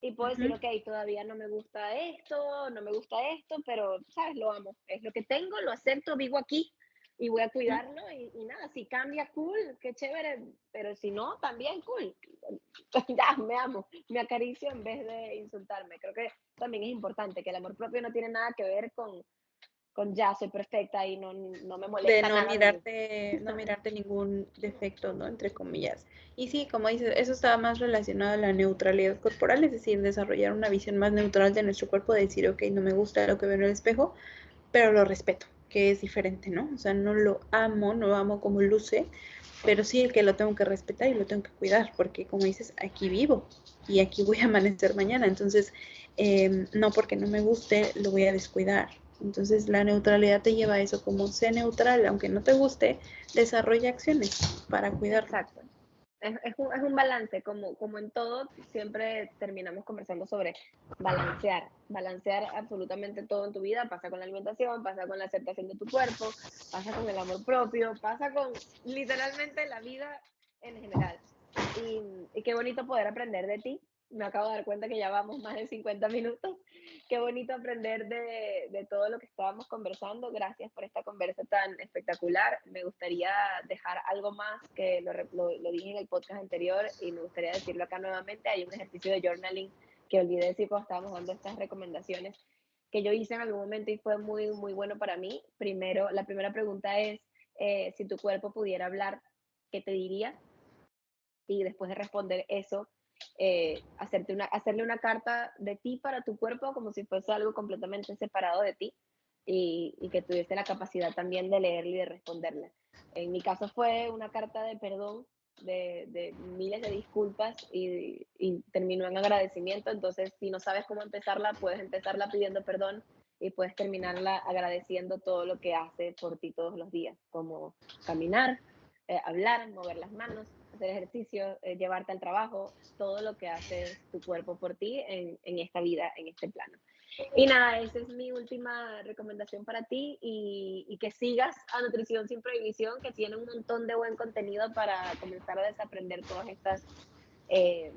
Y puedo decir, ok, todavía no me gusta esto, pero, ¿sabes? Lo amo. Es lo que tengo, lo acepto, vivo aquí y voy a cuidarlo y nada, si cambia, cool, qué chévere, pero si no, también cool. Ya, me amo, me acaricio en vez de insultarme. Creo que también es importante que el amor propio no tiene nada que ver con ya soy perfecta y no me molesta De no nada mirarte, no mirarte ningún defecto, ¿no? Entre comillas. Y sí, como dices, eso está más relacionado a la neutralidad corporal, es decir, desarrollar una visión más neutral de nuestro cuerpo, de decir, ok, no me gusta lo que veo en el espejo, pero lo respeto, que es diferente, ¿no? O sea, no lo amo como luce, pero sí que lo tengo que respetar y lo tengo que cuidar, porque como dices, aquí vivo y aquí voy a amanecer mañana, entonces no porque no me guste lo voy a descuidar. Entonces la neutralidad te lleva a eso, como sé neutral, aunque no te guste, desarrolla acciones para cuidarlo. Exacto. Es un balance, como en todo, siempre terminamos conversando sobre balancear absolutamente todo en tu vida, pasa con la alimentación, pasa con la aceptación de tu cuerpo, pasa con el amor propio, pasa con literalmente la vida en general. Y qué bonito poder aprender de ti. Me acabo de dar cuenta que ya vamos más de 50 minutos. Qué bonito aprender de todo lo que estábamos conversando. Gracias por esta conversa tan espectacular. Me gustaría dejar algo más que lo dije en el podcast anterior y me gustaría decirlo acá nuevamente. Hay un ejercicio de journaling que olvidé decir cuando estábamos dando estas recomendaciones que yo hice en algún momento y fue muy, muy bueno para mí. Primero, la primera pregunta es, si tu cuerpo pudiera hablar, ¿qué te diría? Y después de responder eso, hacerle una carta de ti para tu cuerpo como si fuese algo completamente separado de ti y que tuviese la capacidad también de leerla y de responderla. En mi caso fue una carta de perdón, de miles de disculpas y terminó en agradecimiento. Entonces, si no sabes cómo empezarla, puedes empezarla pidiendo perdón y puedes terminarla agradeciendo todo lo que hace por ti todos los días, como caminar, hablar, mover las manos, hacer ejercicio, llevarte al trabajo, todo lo que hace tu cuerpo por ti en esta vida, en este plano. Y nada, esa es mi última recomendación para ti y que sigas a Nutrición Sin Prohibición, que tiene un montón de buen contenido para comenzar a desaprender todas estas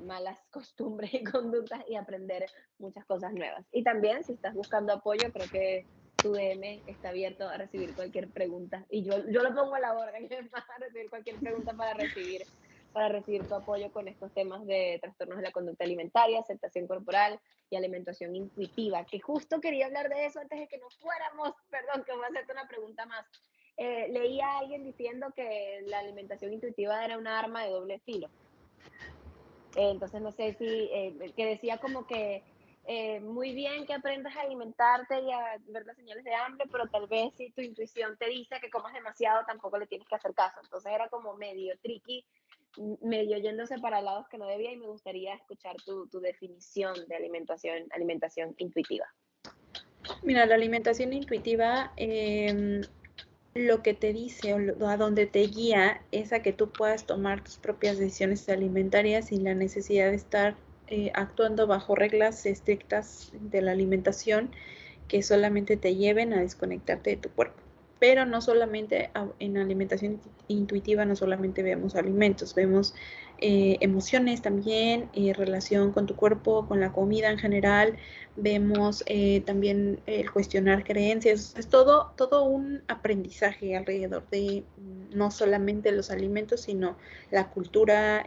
malas costumbres y conductas y aprender muchas cosas nuevas. Y también, si estás buscando apoyo, creo que tu DM está abierto a recibir cualquier pregunta. Y yo lo pongo a la orden para recibir cualquier pregunta para recibir tu apoyo con estos temas de trastornos de la conducta alimentaria, aceptación corporal y alimentación intuitiva, que justo quería hablar de eso antes de que nos fuéramos. Perdón, que voy a hacerte una pregunta más. Leí a alguien diciendo que la alimentación intuitiva era una arma de doble filo. Entonces, no sé si, que decía como que muy bien que aprendas a alimentarte y a ver las señales de hambre, pero tal vez si tu intuición te dice que comas demasiado, tampoco le tienes que hacer caso. Entonces era como medio tricky, medio yéndose para lados que no debía, y me gustaría escuchar tu definición de alimentación intuitiva. Mira, la alimentación intuitiva lo que te dice o a donde te guía es a que tú puedas tomar tus propias decisiones alimentarias sin la necesidad de estar actuando bajo reglas estrictas de la alimentación que solamente te lleven a desconectarte de tu cuerpo. Pero no solamente en alimentación intuitiva, no solamente vemos alimentos, vemos emociones también, relación con tu cuerpo, con la comida en general, vemos también el cuestionar creencias, es todo un aprendizaje alrededor de no solamente los alimentos, sino la cultura,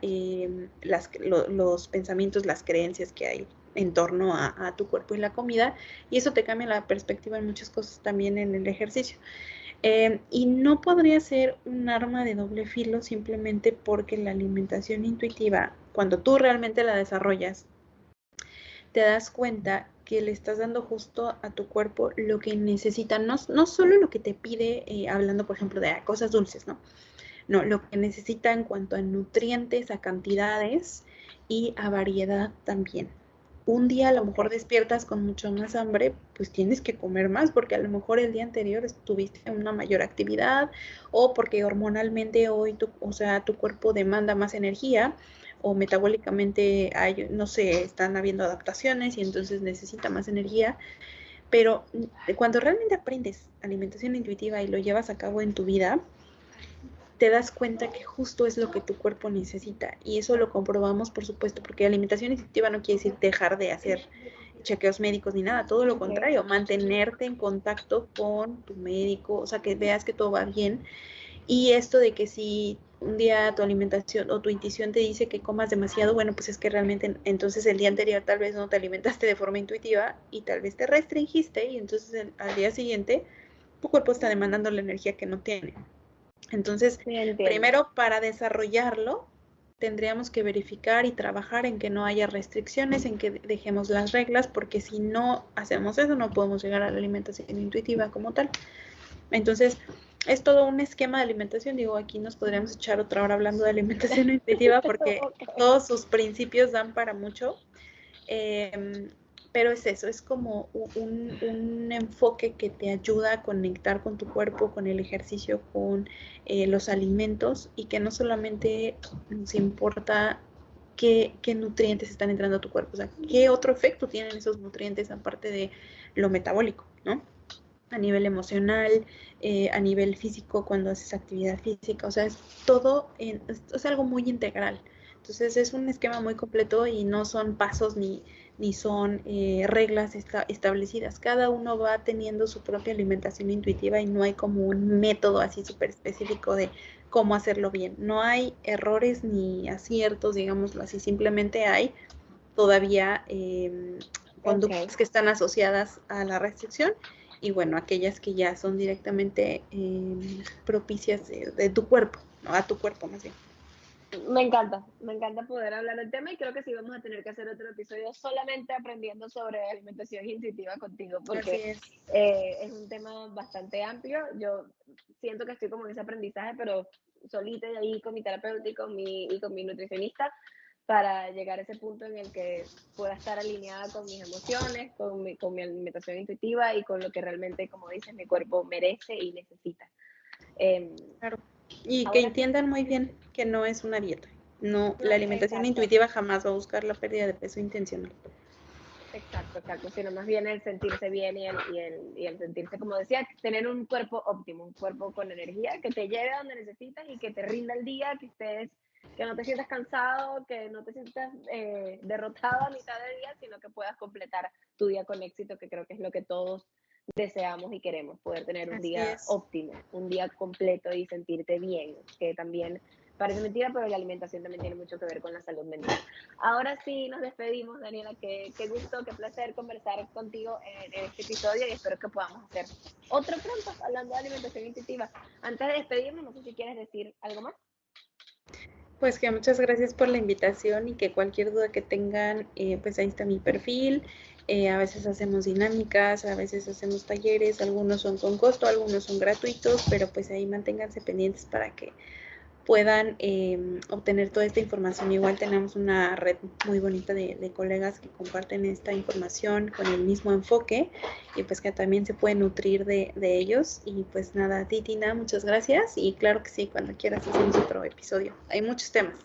los pensamientos, las creencias que hay en torno a tu cuerpo y la comida, y eso te cambia la perspectiva en muchas cosas también en el ejercicio. Y no podría ser un arma de doble filo simplemente porque la alimentación intuitiva, cuando tú realmente la desarrollas, te das cuenta que le estás dando justo a tu cuerpo lo que necesita, no solo lo que te pide, hablando por ejemplo de cosas dulces, ¿no? No, lo que necesita en cuanto a nutrientes, a cantidades y a variedad también. Un día a lo mejor despiertas con mucho más hambre, pues tienes que comer más porque a lo mejor el día anterior estuviste en una mayor actividad o porque hormonalmente hoy tu cuerpo demanda más energía o metabólicamente hay, no sé, están habiendo adaptaciones y entonces necesita más energía. Pero cuando realmente aprendes alimentación intuitiva y lo llevas a cabo en tu vida, te das cuenta que justo es lo que tu cuerpo necesita. Y eso lo comprobamos, por supuesto, porque alimentación intuitiva no quiere decir dejar de hacer chequeos médicos ni nada, todo lo contrario, mantenerte en contacto con tu médico, o sea, que veas que todo va bien. Y esto de que si un día tu alimentación o tu intuición te dice que comas demasiado, bueno, pues es que realmente entonces el día anterior tal vez no te alimentaste de forma intuitiva y tal vez te restringiste y entonces al día siguiente tu cuerpo está demandando la energía que no tiene. Entonces, primero para desarrollarlo, tendríamos que verificar y trabajar en que no haya restricciones, en que dejemos las reglas, porque si no hacemos eso, no podemos llegar a la alimentación intuitiva como tal. Entonces, es todo un esquema de alimentación. Digo, aquí nos podríamos echar otra hora hablando de alimentación intuitiva porque todos sus principios dan para mucho. Pero es eso, es como un enfoque que te ayuda a conectar con tu cuerpo, con el ejercicio, con los alimentos y que no solamente nos importa qué nutrientes están entrando a tu cuerpo, o sea, qué otro efecto tienen esos nutrientes aparte de lo metabólico, ¿no? A nivel emocional, a nivel físico, cuando haces actividad física, o sea, es todo, es algo muy integral. Entonces es un esquema muy completo y no son pasos ni son reglas establecidas. Cada uno va teniendo su propia alimentación intuitiva y no hay como un método así súper específico de cómo hacerlo bien. No hay errores ni aciertos, digámoslo así, simplemente hay todavía conductas que están asociadas a la restricción y bueno, aquellas que ya son directamente propicias de tu cuerpo, ¿no? A tu cuerpo más bien. Me encanta poder hablar del tema y creo que sí vamos a tener que hacer otro episodio solamente aprendiendo sobre alimentación intuitiva contigo porque es un tema bastante amplio. Yo siento que estoy como en ese aprendizaje, pero solita y ahí con mi terapeuta y con mi nutricionista para llegar a ese punto en el que pueda estar alineada con mis emociones, con mi alimentación intuitiva y con lo que realmente, como dices, mi cuerpo merece y necesita. Claro. Y que entiendan muy bien que no es una dieta. No, la alimentación intuitiva jamás va a buscar la pérdida de peso intencional. Exacto, sino más bien el sentirse bien y el sentirse, como decía, tener un cuerpo óptimo, un cuerpo con energía que te lleve a donde necesitas y que te rinda el día, que no te sientas cansado, que no te sientas derrotado a mitad de día, sino que puedas completar tu día con éxito, que creo que es lo que todos deseamos y queremos, poder tener un día óptimo, un día completo y sentirte bien, que también parece mentira, pero la alimentación también tiene mucho que ver con la salud mental. Ahora sí, nos despedimos, Daniela, qué gusto, qué placer conversar contigo en este episodio y espero que podamos hacer otro pronto hablando de alimentación intuitiva. Antes de despedirnos, no sé si quieres decir algo más. Pues que muchas gracias por la invitación y que cualquier duda que tengan, pues ahí está mi perfil. A veces hacemos dinámicas, a veces hacemos talleres, algunos son con costo, algunos son gratuitos, pero pues ahí manténganse pendientes para que puedan obtener toda esta información. Igual tenemos una red muy bonita de colegas que comparten esta información con el mismo enfoque y pues que también se pueden nutrir de ellos. Y pues nada, Tina, muchas gracias y claro que sí, cuando quieras hacemos otro episodio. Hay muchos temas.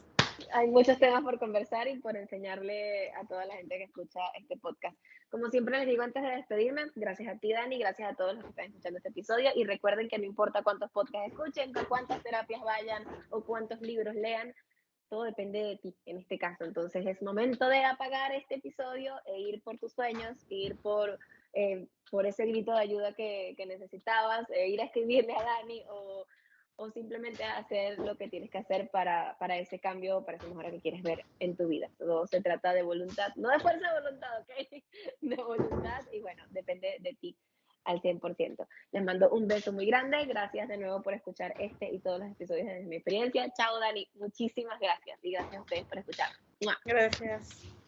hay muchos temas por conversar y por enseñarle a toda la gente que escucha este podcast. Como siempre les digo antes de despedirme, gracias a ti, Dani, gracias a todos los que están escuchando este episodio y recuerden que no importa cuántos podcasts escuchen, cuántas terapias vayan o cuántos libros lean, todo depende de ti en este caso. Entonces es momento de apagar este episodio e ir por tus sueños, ir por ese grito de ayuda que necesitabas, ir a escribirle a Dani o simplemente hacer lo que tienes que hacer para ese cambio, para esa mejora que quieres ver en tu vida. Todo se trata de voluntad, no de fuerza de voluntad, ¿ok? De voluntad y bueno, depende de ti al 100%. Les mando un beso muy grande. Gracias de nuevo por escuchar este y todos los episodios de mi experiencia. Chao, Dani. Muchísimas gracias y gracias a ustedes por escuchar. ¡Mua! Gracias.